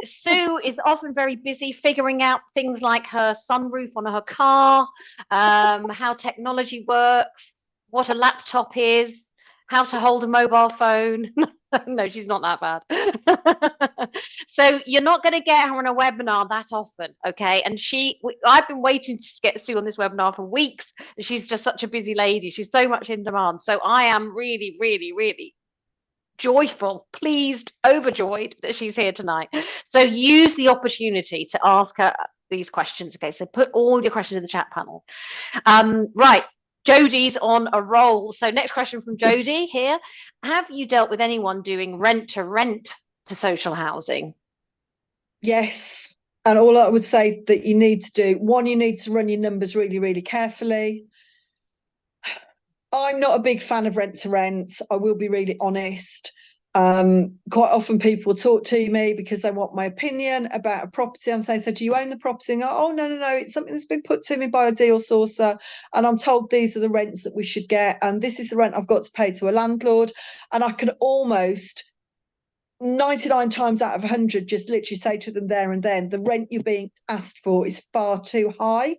Sue is often very busy figuring out things like her sunroof on her car, how technology works, what a laptop is, how to hold a mobile phone. No, she's not that bad. So you're not going to get her on a webinar that often, okay? And I've been waiting to get Sue on this webinar for weeks. She's just such a busy lady. She's so much in demand. So I am really, really, really joyful, pleased, overjoyed that she's here tonight. So use the opportunity to ask her these questions, okay? So put all your questions in the chat panel. Right. Jodie's on a roll. So next question from Jodie here. Have you dealt with anyone doing rent to social housing? Yes. And all I would say that you need to do, one, you need to run your numbers really, really carefully. I'm not a big fan of rent to rent. I will be really honest. Quite often people talk to me because they want my opinion about a property. I'm saying, so do you own the property? And go, oh, no, it's something that's been put to me by a deal sourcer. And I'm told these are the rents that we should get. And this is the rent I've got to pay to a landlord. And I can almost 99 times out of 100 just literally say to them there and then, the rent you're being asked for is far too high.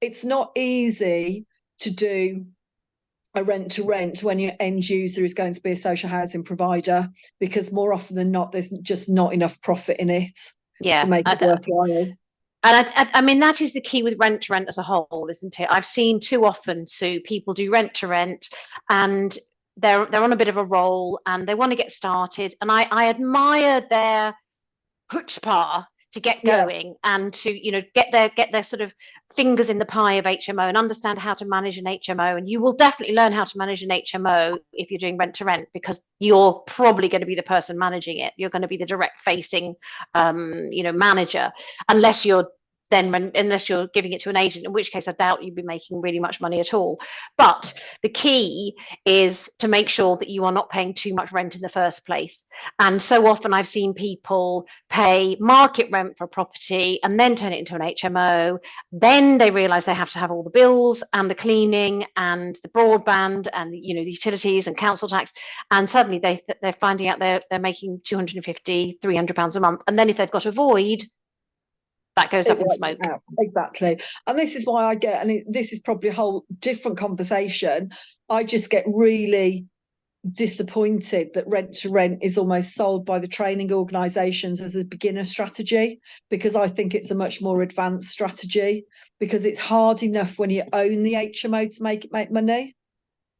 It's not easy to do a rent to rent when your end user is going to be a social housing provider, because more often than not, there's just not enough profit in it to Yeah. make it worthwhile. And I mean, that is the key with rent to rent as a whole, isn't it? I've seen too often, Sue, people do rent to rent and they're on a bit of a roll and they want to get started. And I admire their chutzpah to get Yeah, going and to get their sort of fingers in the pie of HMO and understand how to manage an HMO. And you will definitely learn how to manage an HMO if you're doing rent to rent, because you're probably going to be the person managing it. You're going to be the direct facing manager, unless you're unless you're giving it to an agent, in which case I doubt you'd be making really much money at all. But the key is to make sure that you are not paying too much rent in the first place. And so often I've seen people pay market rent for a property and then turn it into an HMO. Then they realize they have to have all the bills and the cleaning and the broadband and the utilities and council tax. And suddenly they're finding out they're making 250, £300 a month. And then if they've got a void, that goes up in smoke. Exactly. And this is why this is probably a whole different conversation. I just get really disappointed that rent to rent is almost sold by the training organisations as a beginner strategy, because I think it's a much more advanced strategy, because it's hard enough when you own the HMO to make money.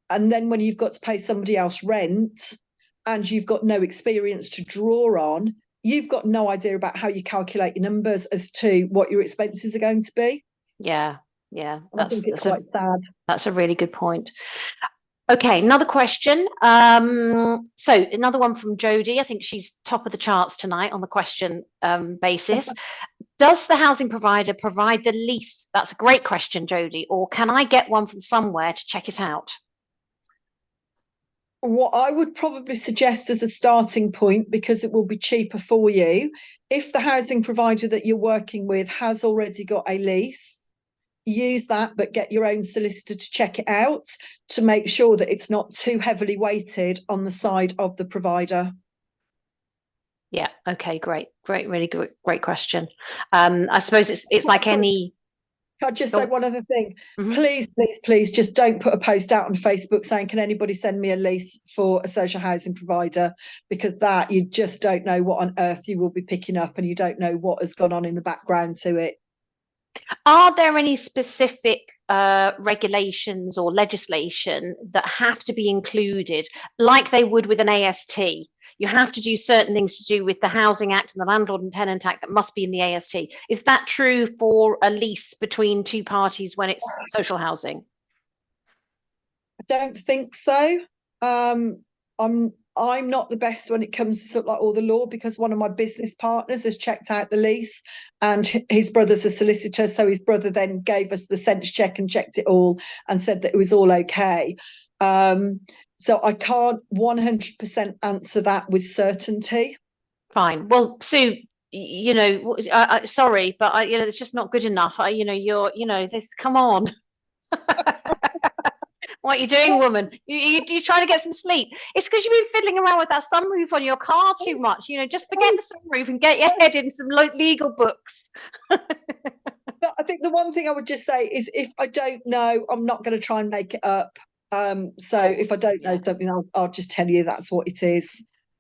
And then when you've got to pay somebody else rent and you've got no experience to draw on, you've got no idea about how you calculate your numbers as to what your expenses are going to be. Yeah. I think it's quite sad. That's a really good point. Okay, another question. So another one from Jodie. I think she's top of the charts tonight on the question basis. Does the housing provider provide the lease? That's a great question, Jodie. Or can I get one from somewhere to check it out? What I would probably suggest as a starting point, because it will be cheaper for you, if the housing provider that you're working with has already got a lease, use that, but get your own solicitor to check it out to make sure that it's not too heavily weighted on the side of the provider. Yeah. Okay. Great. Really great question. I suppose it's like any. Can I just say one other thing? Mm-hmm. Please, just don't put a post out on Facebook saying, can anybody send me a lease for a social housing provider? Because that, you just don't know what on earth you will be picking up, and you don't know what has gone on in the background to it. Are there any specific regulations or legislation that have to be included, like they would with an AST? You have to do certain things to do with the Housing Act and the Landlord and Tenant Act that must be in the AST. Is that true for a lease between two parties when it's social housing? I don't think so. I'm not the best when it comes to sort of like all the law, because one of my business partners has checked out the lease and his brother's a solicitor, so his brother then gave us the sense check and checked it all and said that it was all okay. So I can't 100% answer that with certainty. Fine. Well, Sue, sorry, but it's just not good enough. Come on. What are you doing, woman? You trying to get some sleep? It's because you've been fiddling around with that sunroof on your car too much. Just forget the sunroof and get your head in some legal books. But I think the one thing I would just say is, if I don't know, I'm not going to try and make it up. So if I don't know something, I'll just tell you that's what it is.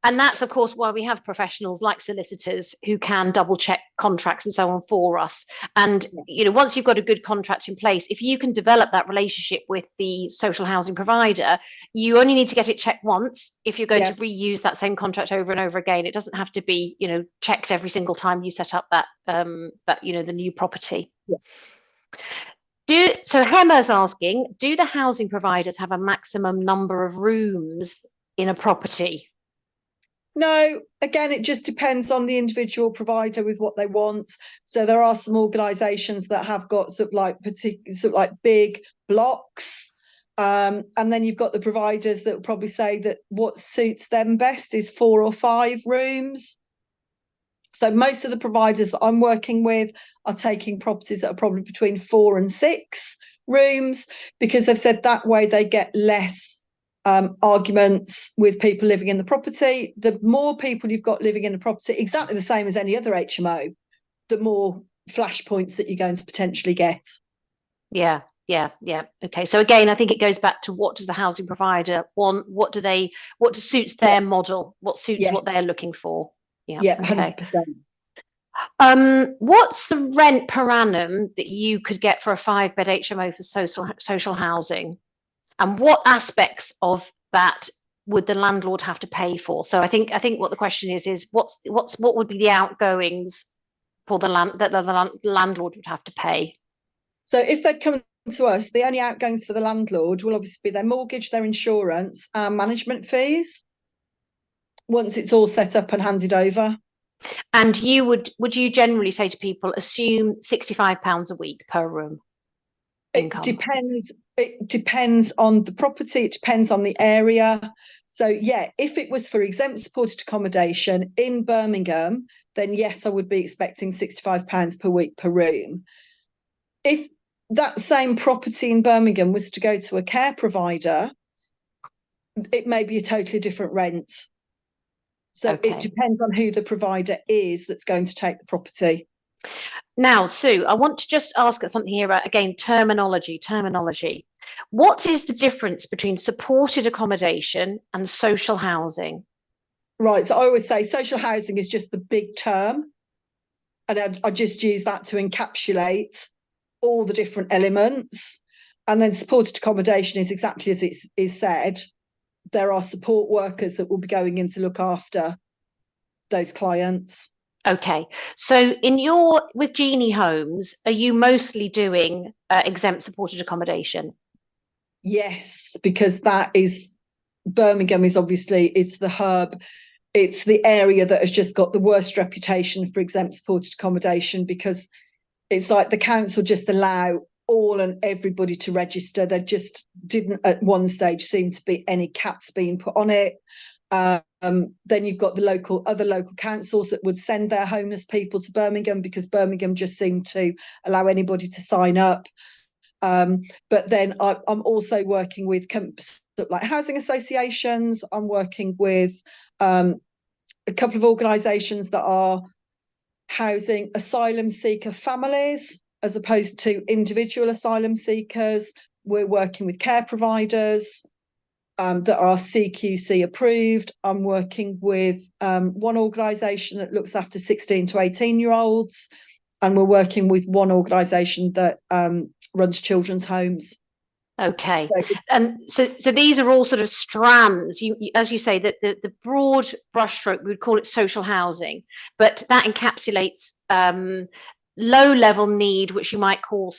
And that's, of course, why we have professionals like solicitors who can double check contracts and so on for us. And, once you've got a good contract in place, if you can develop that relationship with the social housing provider, you only need to get it checked once. If you're going to reuse that same contract over and over again, it doesn't have to be, checked every single time you set up the new property. Yeah. So Hemma's asking, do the housing providers have a maximum number of rooms in a property? No, again, it just depends on the individual provider with what they want. So there are some organisations that have got sort of like big blocks. And then you've got the providers that will probably say that what suits them best is 4 or 5 rooms. So most of the providers that I'm working with are taking properties that are probably between 4 and 6 rooms, because they've said that way they get less arguments with people living in the property. The more people you've got living in the property, exactly the same as any other HMO, the more flashpoints that you're going to potentially get. Yeah. Yeah, yeah. Okay. So again, I think it goes back to what does the housing provider want? What suits Yeah, their model? What suits yeah, what they're looking for? Yeah. yeah, Okay. 100%. What's the rent per annum that you could get for a 5 bed HMO for social housing? And what aspects of that would the landlord have to pay for? So I think what the question is what would be the outgoings for the land that the landlord would have to pay? So if they come to us, the only outgoings for the landlord will obviously be their mortgage, their insurance, and management fees once it's all set up and handed over. And would you generally say to people, assume £65 a week per room It income? depends. It depends on the property. It depends on the area. So yeah, if it was for exempt supported accommodation in Birmingham, then yes, I would be expecting £65 per week per room. If that same property in Birmingham was to go to a care provider, it may be a totally different rent. So it Okay. depends on who the provider is that's going to take the property. Now, Sue, I want to just ask something here about, again, terminology. What is the difference between supported accommodation and social housing? Right. So I always say social housing is just the big term. And I just use that to encapsulate all the different elements. And then supported accommodation is exactly as it is said. There are support workers that will be going in to look after those clients. Okay, so with Genie Homes, are you mostly doing exempt supported accommodation? Yes, because that is Birmingham is obviously it's the hub. It's the area that has just got the worst reputation for exempt supported accommodation because it's like the council just allow all and everybody to register. There just didn't at one stage seem to be any caps being put on it. Then you've got the other local councils that would send their homeless people to Birmingham because Birmingham just seemed to allow anybody to sign up. But then I'm also working with like housing associations. I'm working with a couple of organisations that are housing asylum seeker families as opposed to individual asylum seekers. We're working with care providers that are CQC approved. I'm working with one organisation that looks after 16 to 18-year-olds, and we're working with one organisation that runs children's homes. Okay, So, and so these are all sort of strands. As you say, that the broad brushstroke we would call it social housing, but that encapsulates low level need, which you might call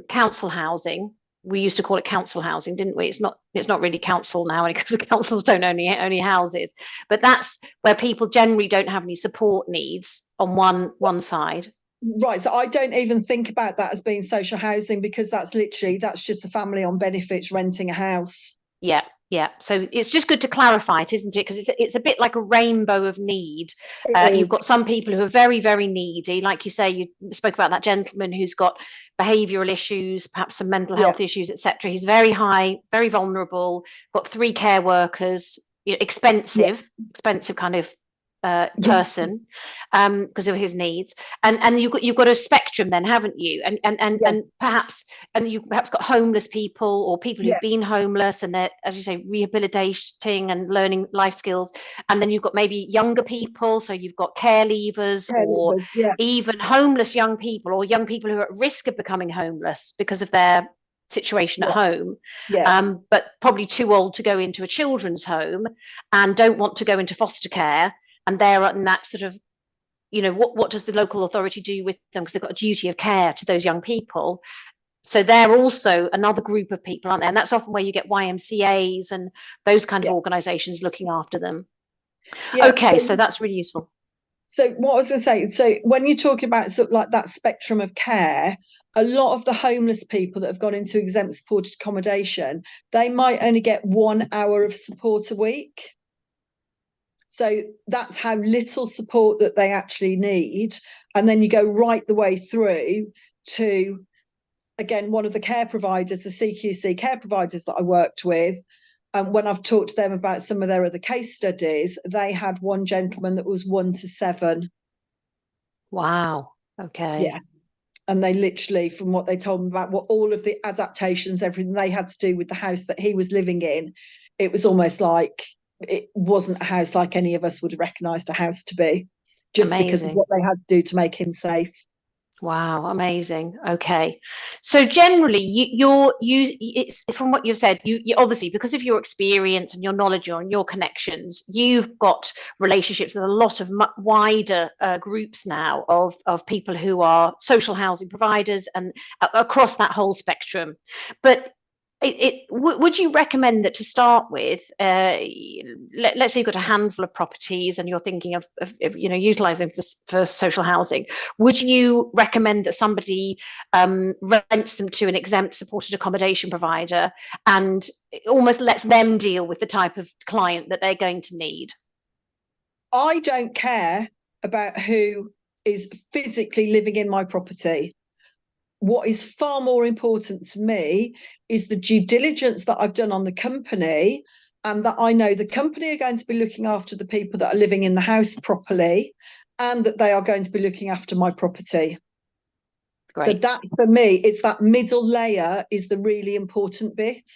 council housing. We used to call it council housing, didn't we? It's not really council now because the councils don't only houses, but that's where people generally don't have any support needs on one side. right, so I don't even think about that as being social housing because that's just a family on benefits renting a house. Yeah, yeah. So it's just good to clarify it, isn't it? Because it's a bit like a rainbow of need. You've It got some people who are very, very needy. Like you say, you spoke about that gentleman who's got behavioural issues, perhaps some mental Yeah, health issues, etc. He's very high, very vulnerable, got 3 care workers, yeah, expensive kind of yeah, person because of his needs. And you've got a spectrum then, haven't you? yeah, And you perhaps got homeless people or people yeah. who've been homeless and they're, as you say, rehabilitating and learning life skills. And then you've got maybe younger people, so you've got care leavers or Yeah, even homeless young people or young people who are at risk of becoming homeless because of their situation at yeah, home, yeah, but probably too old to go into a children's home and don't want to go into foster care. And they're in that sort of, what does the local authority do with them? Because they've got a duty of care to those young people. So they're also another group of people, aren't they? And that's often where you get YMCAs and those kind of yeah, organisations looking after them. yeah. Okay, so that's really useful. So what I was going to say, so when you're talking about sort of like that spectrum of care, a lot of the homeless people that have gone into exempt supported accommodation, they might only get 1 hour of support a week. So that's how little support that they actually need. And then you go right the way through to, again, one of the care providers, the CQC care providers that I worked with. And when I've talked to them about some of their other case studies, they had one gentleman that was 1 to 7. Wow. Yeah. Okay. And they literally, from what they told me about what all of the adaptations, everything they had to do with the house that he was living in, it was almost like it wasn't a house like any of us would have recognised a house to be, just because of Amazing. what they had to do to make him safe. Wow, amazing. Okay. So generally it's from what you've said, you obviously, because of your experience and your knowledge and your connections, you've got relationships with a lot of wider groups now of people who are social housing providers and across that whole spectrum. But would you recommend that to start with, let's say you've got a handful of properties and you're thinking of utilizing for social housing, would you recommend that somebody rents them to an exempt supported accommodation provider and almost lets them deal with the type of client that they're going to need? I don't care about who is physically living in my property. What is far more important to me is the due diligence that I've done on the company, and that I know the company are going to be looking after the people that are living in the house properly, and that they are going to be looking after my property. Great. So that, for me, it's that middle layer is the really important bit.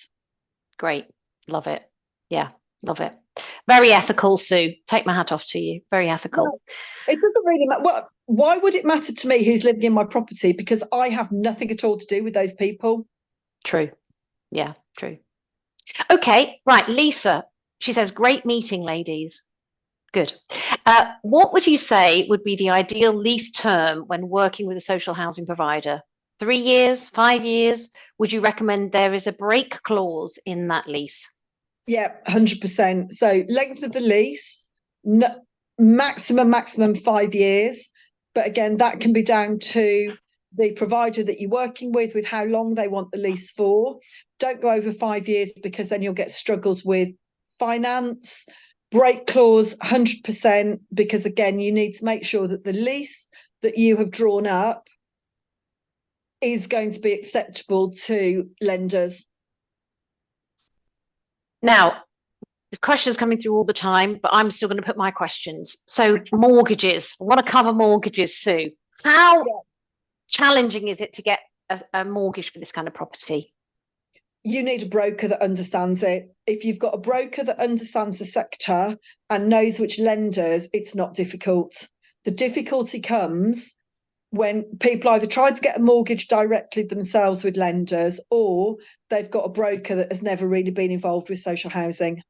Great. Love it. Yeah, love it. Very ethical, Sue. Take my hat off to you. Very ethical. Well, it doesn't really matter. Well, why would it matter to me who's living in my property? Because I have nothing at all to do with those people. True. Yeah, true. Okay, right. Lisa, she says, great meeting, ladies. Good. What would you say would be the ideal lease term when working with a social housing provider? 3 years, 5 years? Would you recommend there is a break clause in that lease? Yeah, 100%. So length of the lease, no, maximum 5 years. But again, that can be down to the provider that you're working with how long they want the lease for. Don't go over 5 years, because then you'll get struggles with finance. Break clause, 100%, because again, you need to make sure that the lease that you have drawn up is going to be acceptable to lenders. Now, there's questions coming through all the time, but I'm still going to put my questions. So, mortgages. I want to cover mortgages, Sue. How challenging is it to get a mortgage for this kind of property? You need a broker that understands it. If you've got a broker that understands the sector and knows which lenders, it's not difficult. The difficulty comes when people either try to get a mortgage directly themselves with lenders, or they've got a broker that has never really been involved with social housing.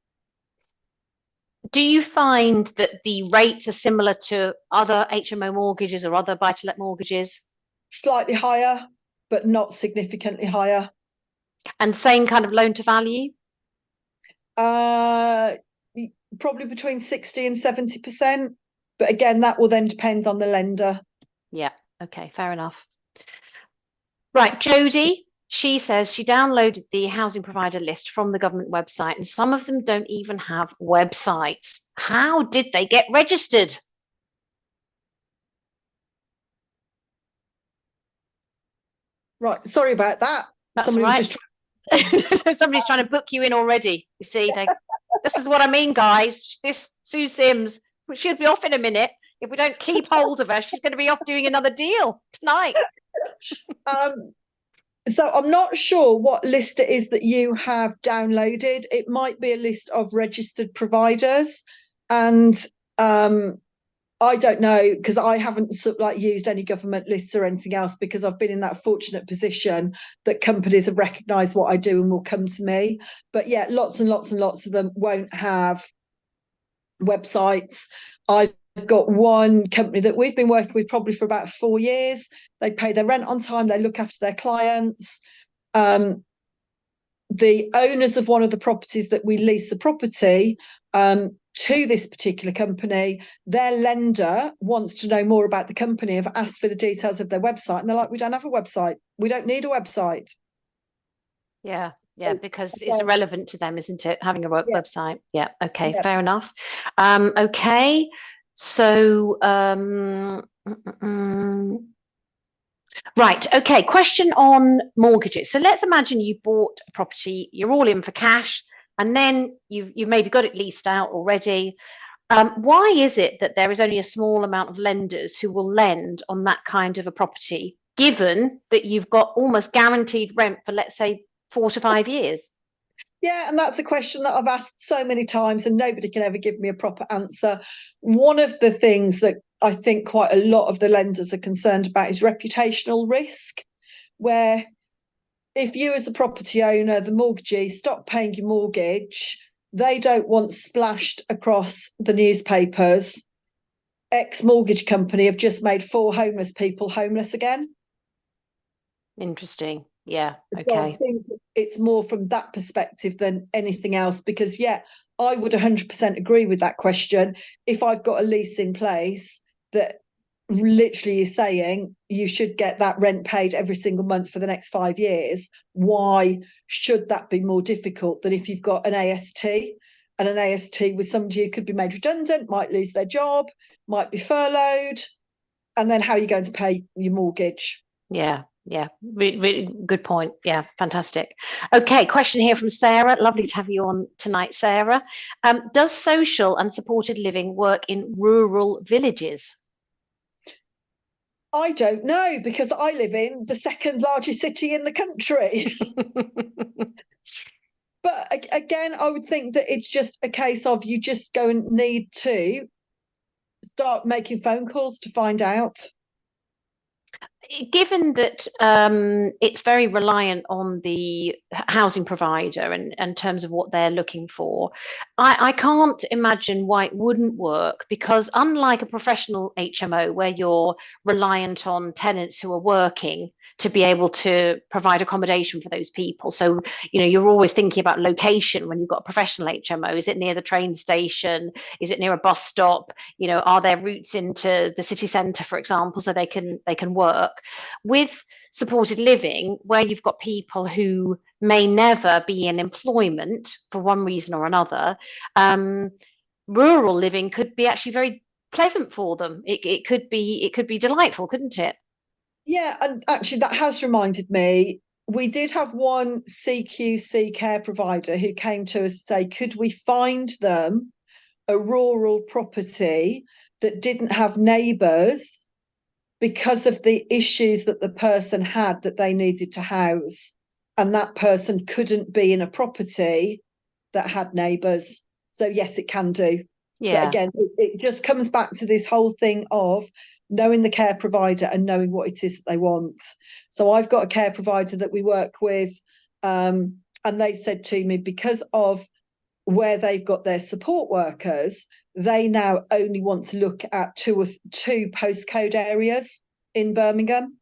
Do you find that the rates are similar to other HMO mortgages or other buy-to-let mortgages? Slightly higher, but not significantly higher. And same kind of loan to value? Probably between 60 and 70%. But again, that will then depend on the lender. Yeah, okay, fair enough. Right, Jodie, she says she downloaded the housing provider list from the government website, and some of them don't even have websites. How did they get registered? Right, sorry about that. That's Somebody was right. just Somebody's trying to book you in already. You see, this is what I mean, guys. This Sue Sims, she'll be off in a minute. If we don't keep hold of her, she's going to be off doing another deal tonight. So I'm not sure what list it is that you have downloaded. It might be a list of registered providers, and I don't know, because I haven't used any government lists or anything else, because I've been in that fortunate position that companies have recognised what I do and will come to me. But yeah, lots and lots and lots of them won't have websites. I've got one company that we've been working with probably for about 4 years. They pay their rent on time, they look after their clients. The owners of one of the properties that we lease the property to this particular company, their lender wants to know more about the company, have asked for the details of their website, and they're like, we don't have a website, we don't need a website. Yeah, because it's irrelevant to them, isn't it, having a website? Yeah, okay, fair enough. Okay, so right, okay, question on mortgages. So let's imagine you bought a property, you're all in for cash, and then you've maybe got it leased out already. Why is it that there is only a small amount of lenders who will lend on that kind of a property? given that you've got almost guaranteed rent for, let's say, 4 to 5 years. Yeah, and that's a question that I've asked so many times, and nobody can ever give me a proper answer. One of the things that I think quite a lot of the lenders are concerned about is reputational risk, where if you, as a property owner, the mortgagee, stop paying your mortgage, they don't want splashed across the newspapers. Ex-mortgage company have just made 4 homeless people homeless again. Interesting. Yeah. So I Okay. think it's more from that perspective than anything else, because, yeah, I would 100% agree with that question. If I've got a lease in place that literally is saying you should get that rent paid every single month for the next 5 years, why should that be more difficult than if you've got an AST? And an AST with somebody who could be made redundant, might lose their job, might be furloughed, and then how are you going to pay your mortgage? Yeah. Yeah. Really, really good point. Yeah. Fantastic. Okay. Question here from Sarah. Lovely to have you on tonight, Sarah. Does social and supported living work in rural villages? I don't know, because I live in the second largest city in the country. But again, I would think that it's just a case of you just go and need to start making phone calls to find out. Given that it's very reliant on the housing provider and in terms of what they're looking for, I can't imagine why it wouldn't work, because unlike a professional HMO where you're reliant on tenants who are working to be able to provide accommodation for those people. So, you're always thinking about location when you've got a professional HMO. Is it near the train station? Is it near a bus stop? Are there routes into the city centre, for example, so they can work? With supported living, where you've got people who may never be in employment for one reason or another, um, rural living could be actually very pleasant for them. It could be delightful, couldn't it? Yeah, and actually, that has reminded me. We did have one CQC care provider who came to us to say, could we find them a rural property that didn't have neighbours because of the issues that the person had that they needed to house, and that person couldn't be in a property that had neighbours. So yes, it can do. But Yeah, again, it just comes back to this whole thing of knowing the care provider and knowing what it is that they want. So I've got a care provider that we work with, and they said to me, because of where they've got their support workers, they now only want to look at two postcode areas in Birmingham,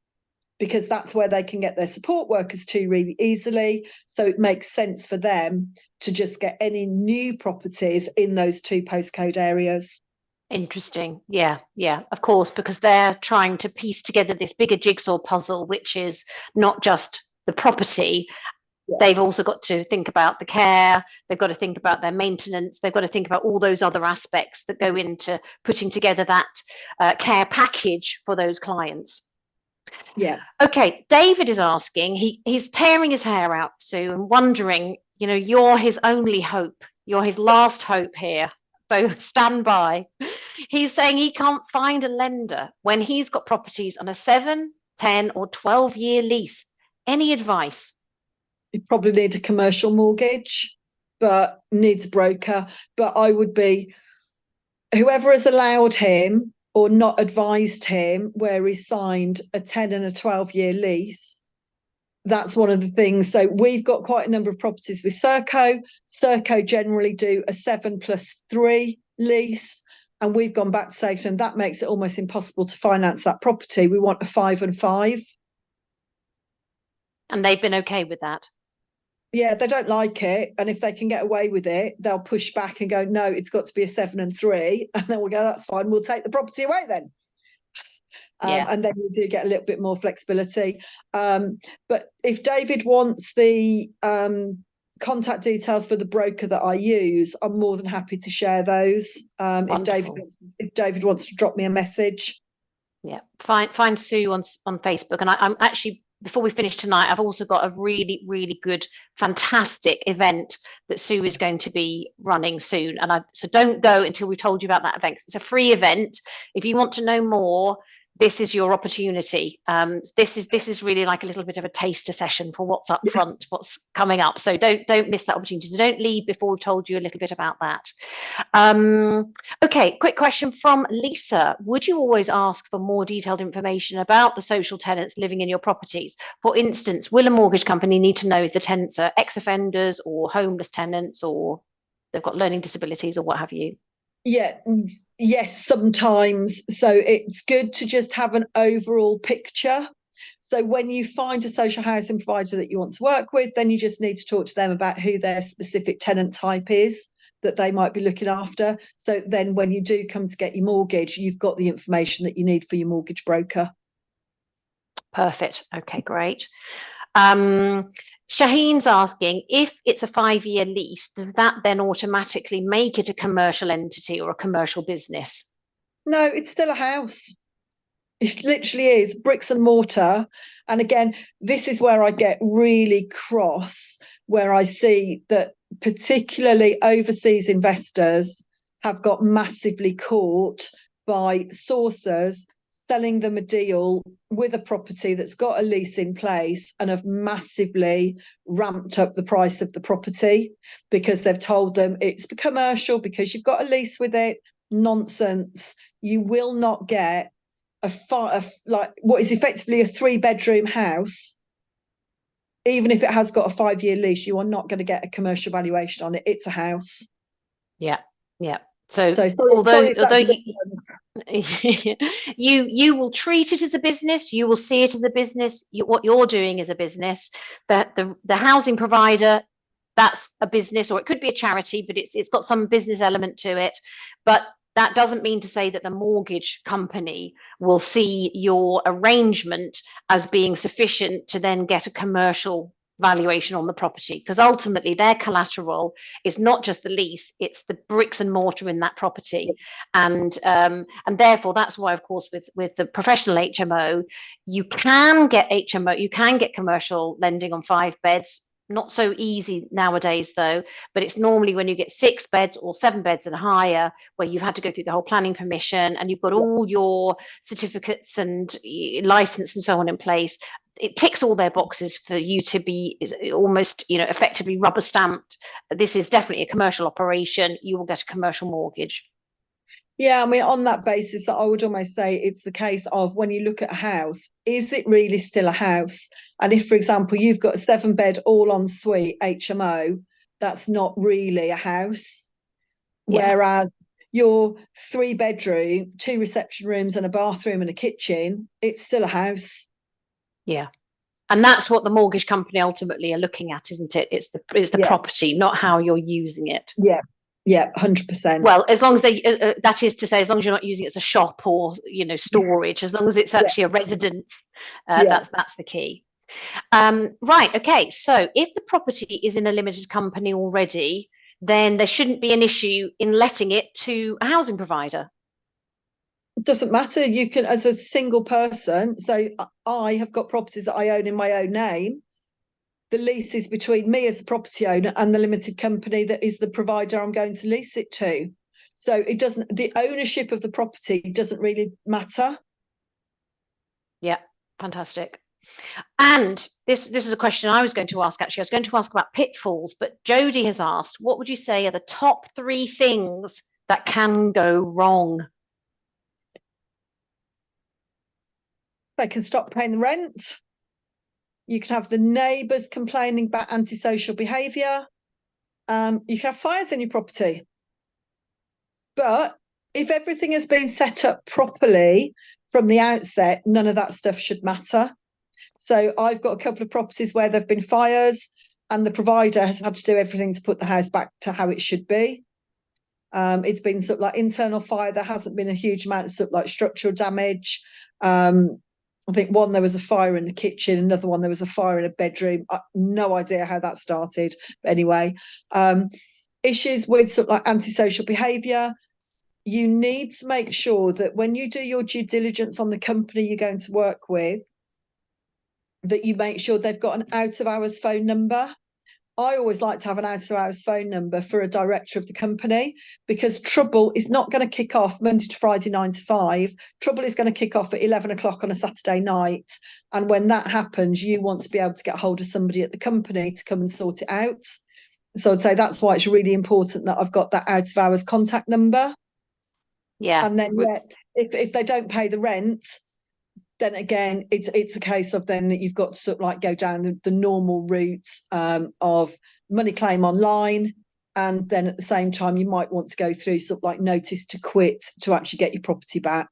because that's where they can get their support workers to really easily. So it makes sense for them to just get any new properties in those two postcode areas. interesting. Yeah, yeah, of course, because they're trying to piece together this bigger jigsaw puzzle, which is not just the property. Yeah. They've also got to think about the care, they've got to think about their maintenance, they've got to think about all those other aspects that go into putting together that care package for those clients. Yeah. Okay, David is asking, he's tearing his hair out, Sue, and wondering, you're his only hope, you're his last hope here. So stand by. He's saying he can't find a lender when he's got properties on a 7, 10, or 12-year lease. Any advice? You probably need a commercial mortgage, but needs a broker. But I would be, whoever has allowed him or not advised him where he signed a 10 and a 12-year lease. That's one of the things. So we've got quite a number of properties with Serco. Serco generally do a 7+3 lease. And we've gone back to say to them, that makes it almost impossible to finance that property. We want a 5 and 5. And they've been okay with that. Yeah, they don't like it. And if they can get away with it, they'll push back and go, no, it's got to be a 7 and 3. And then we'll go, that's fine. We'll take the property away then. Yeah. And then we do get a little bit more flexibility. But if David wants the contact details for the broker that I use, I'm more than happy to share those. If David wants to drop me a message. Yeah. Find Sue on Facebook. And I'm actually, before we finish tonight, I've also got a really, really good, fantastic event that Sue is going to be running soon. And so don't go until we've told you about that event. It's a free event. If you want to know more, this is your opportunity. This is really like a little bit of a taster session for what's up front, what's coming up. So don't miss that opportunity. So don't leave before we've told you a little bit about that. Okay, quick question from Lisa. Would you always ask for more detailed information about the social tenants living in your properties? For instance, will a mortgage company need to know if the tenants are ex-offenders or homeless tenants, or they've got learning disabilities or what have you? Yeah, yes, sometimes. So it's good to just have an overall picture. So when you find a social housing provider that you want to work with, then you just need to talk to them about who their specific tenant type is that they might be looking after. So then when you do come to get your mortgage, you've got the information that you need for your mortgage broker. Perfect. Okay, great. Shaheen's asking, if it's a 5-year lease, does that then automatically make it a commercial entity or a commercial business? No, it's still a house. It literally is bricks and mortar. And again, this is where I get really cross, where I see that particularly overseas investors have got massively caught by sourcers selling them a deal with a property that's got a lease in place and have massively ramped up the price of the property because they've told them it's commercial because you've got a lease with it. Nonsense. You will not get like what is effectively a 3-bedroom house. Even if it has got a 5-year lease, you are not going to get a commercial valuation on it. It's a house. Yeah, yeah. So sorry, although you, you will treat it as a business, you will see it as a business. What you're doing is a business. That the housing provider, that's a business, or it could be a charity, but it's got some business element to it. But that doesn't mean to say that the mortgage company will see your arrangement as being sufficient to then get a commercial valuation on the property, because ultimately their collateral is not just the lease, it's the bricks and mortar in that property. And therefore that's why, of course, with the professional HMO, you can get commercial lending on 5 beds. Not so easy nowadays, though, but it's normally when you get 6 beds or 7 beds and higher, where you've had to go through the whole planning permission and you've got all your certificates and license and so on in place. It ticks all their boxes for you to be almost, effectively rubber stamped. This is definitely a commercial operation. You will get a commercial mortgage. Yeah, I mean, on that basis, that I would almost say it's the case of when you look at a house, is it really still a house? And if, for example, you've got a 7-bed all-en-suite HMO, that's not really a house. Yeah. Whereas your 3-bedroom, 2 reception rooms and a bathroom and a kitchen, it's still a house. Yeah. And that's what the mortgage company ultimately are looking at, isn't it? It's the property, not how you're using it. Yeah, 100%. Well, as long as that is to say, as long as you're not using it as a shop or storage, as long as it's actually a residence, that's the key. Right. Okay. So if the property is in a limited company already, then there shouldn't be an issue in letting it to a housing provider. It doesn't matter. You can, as a single person. So I have got properties that I own in my own name. The lease is between me as the property owner and the limited company that is the provider I'm going to lease it to. So the ownership of the property doesn't really matter. Yeah, fantastic. And this is a question I was going to ask, actually. I was going to ask about pitfalls, but Jodie has asked, what would you say are the top 3 things that can go wrong? They can stop paying the rent. You can have the neighbours complaining about antisocial behaviour. You can have fires in your property. But if everything has been set up properly from the outset, none of that stuff should matter. So I've got a couple of properties where there have been fires and the provider has had to do everything to put the house back to how it should be. It's been sort of like internal fire. There hasn't been a huge amount of sort of like structural damage. I think one, there was a fire in the kitchen. Another one, there was a fire in a bedroom. No idea how that started. But anyway, issues with sort of like antisocial behaviour. You need to make sure that when you do your due diligence on the company you're going to work with, that you make sure they've got an out of hours phone number. I always like to have an out of hours phone number for a director of the company, because trouble is not going to kick off Monday to Friday 9 to 5. Trouble is going to kick off at 11 o'clock on a Saturday night. And when that happens, you want to be able to get hold of somebody at the company to come and sort it out. So I'd say that's why it's really important that I've got that out of hours contact number. Yeah. And then, yeah, if they don't pay the rent, then again, it's a case of then that you've got to sort of like go down the normal route of money claim online. And then at the same time, you might want to go through sort of like notice to quit to actually get your property back.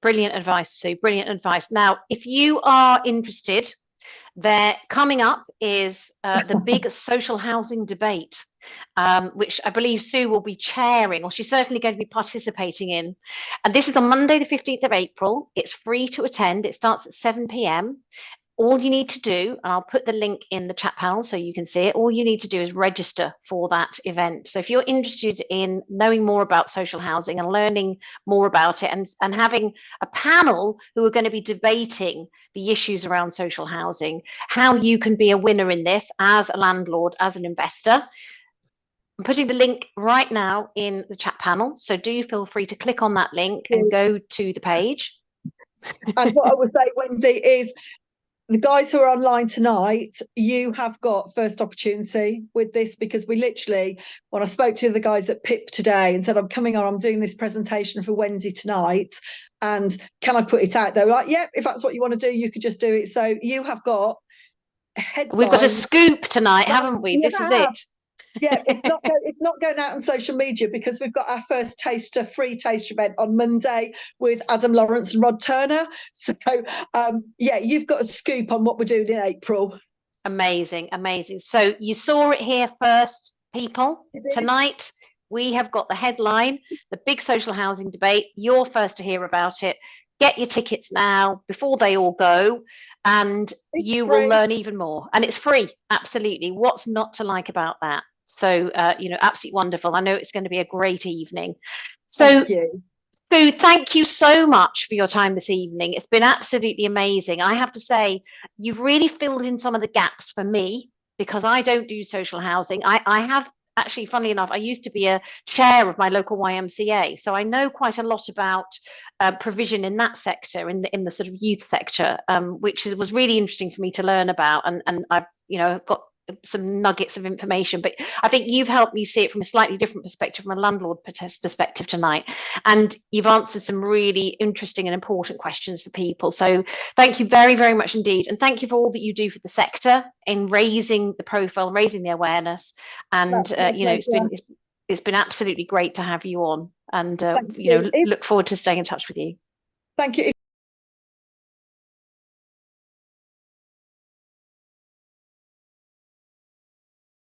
Brilliant advice, Sue. Brilliant advice. Now, if you are interested, there coming up is the big social housing debate, which I believe Sue will be chairing, or she's certainly going to be participating in. And this is on Monday, the 15th of April. It's free to attend. It starts at 7 p.m. All you need to do, and I'll put the link in the chat panel so you can see it, all you need to do is register for that event. So if you're interested in knowing more about social housing and learning more about it, and having a panel who are going to be debating the issues around social housing, how you can be a winner in this as a landlord, as an investor, I'm putting the link right now in the chat panel. So do feel free to click on that link and go to the page. And what I would say, Wendy, is the guys who are online tonight, you have got first opportunity with this, because we literally, when I spoke to the guys at PIP today and said, I'm coming on, I'm doing this presentation for Wendy tonight, and can I put it out? They were like, yeah, if that's what you want to do, you could just do it. So you have got headlines. We've got a scoop tonight, haven't we? This is it. Yeah, it's not going out on social media, because we've got our first free taster event on Monday with Adam Lawrence and Rod Turner. So yeah, you've got a scoop on what we're doing in April. Amazing, amazing. So you saw it here first, people. Tonight we have got the headline, the big social housing debate. You're first to hear about it. Get your tickets now before they all go, and you will learn even more. And it's free, absolutely. What's not to like about that? So, absolutely wonderful. I know it's going to be a great evening. So, Sue, thank you so much for your time this evening. It's been absolutely amazing. I have to say, you've really filled in some of the gaps for me, because I don't do social housing. I have actually, funnily enough, I used to be a chair of my local YMCA. So I know quite a lot about provision in that sector, in the sort of youth sector, which was really interesting for me to learn about. And I've, got some nuggets of information, but I think you've helped me see it from a slightly different perspective, from a landlord perspective tonight, and you've answered some really interesting and important questions for people. So thank you very, very much indeed, and thank you for all that you do for the sector in raising the profile, raising the awareness, and it's been absolutely great to have you on, and look forward to staying in touch with you. Thank you.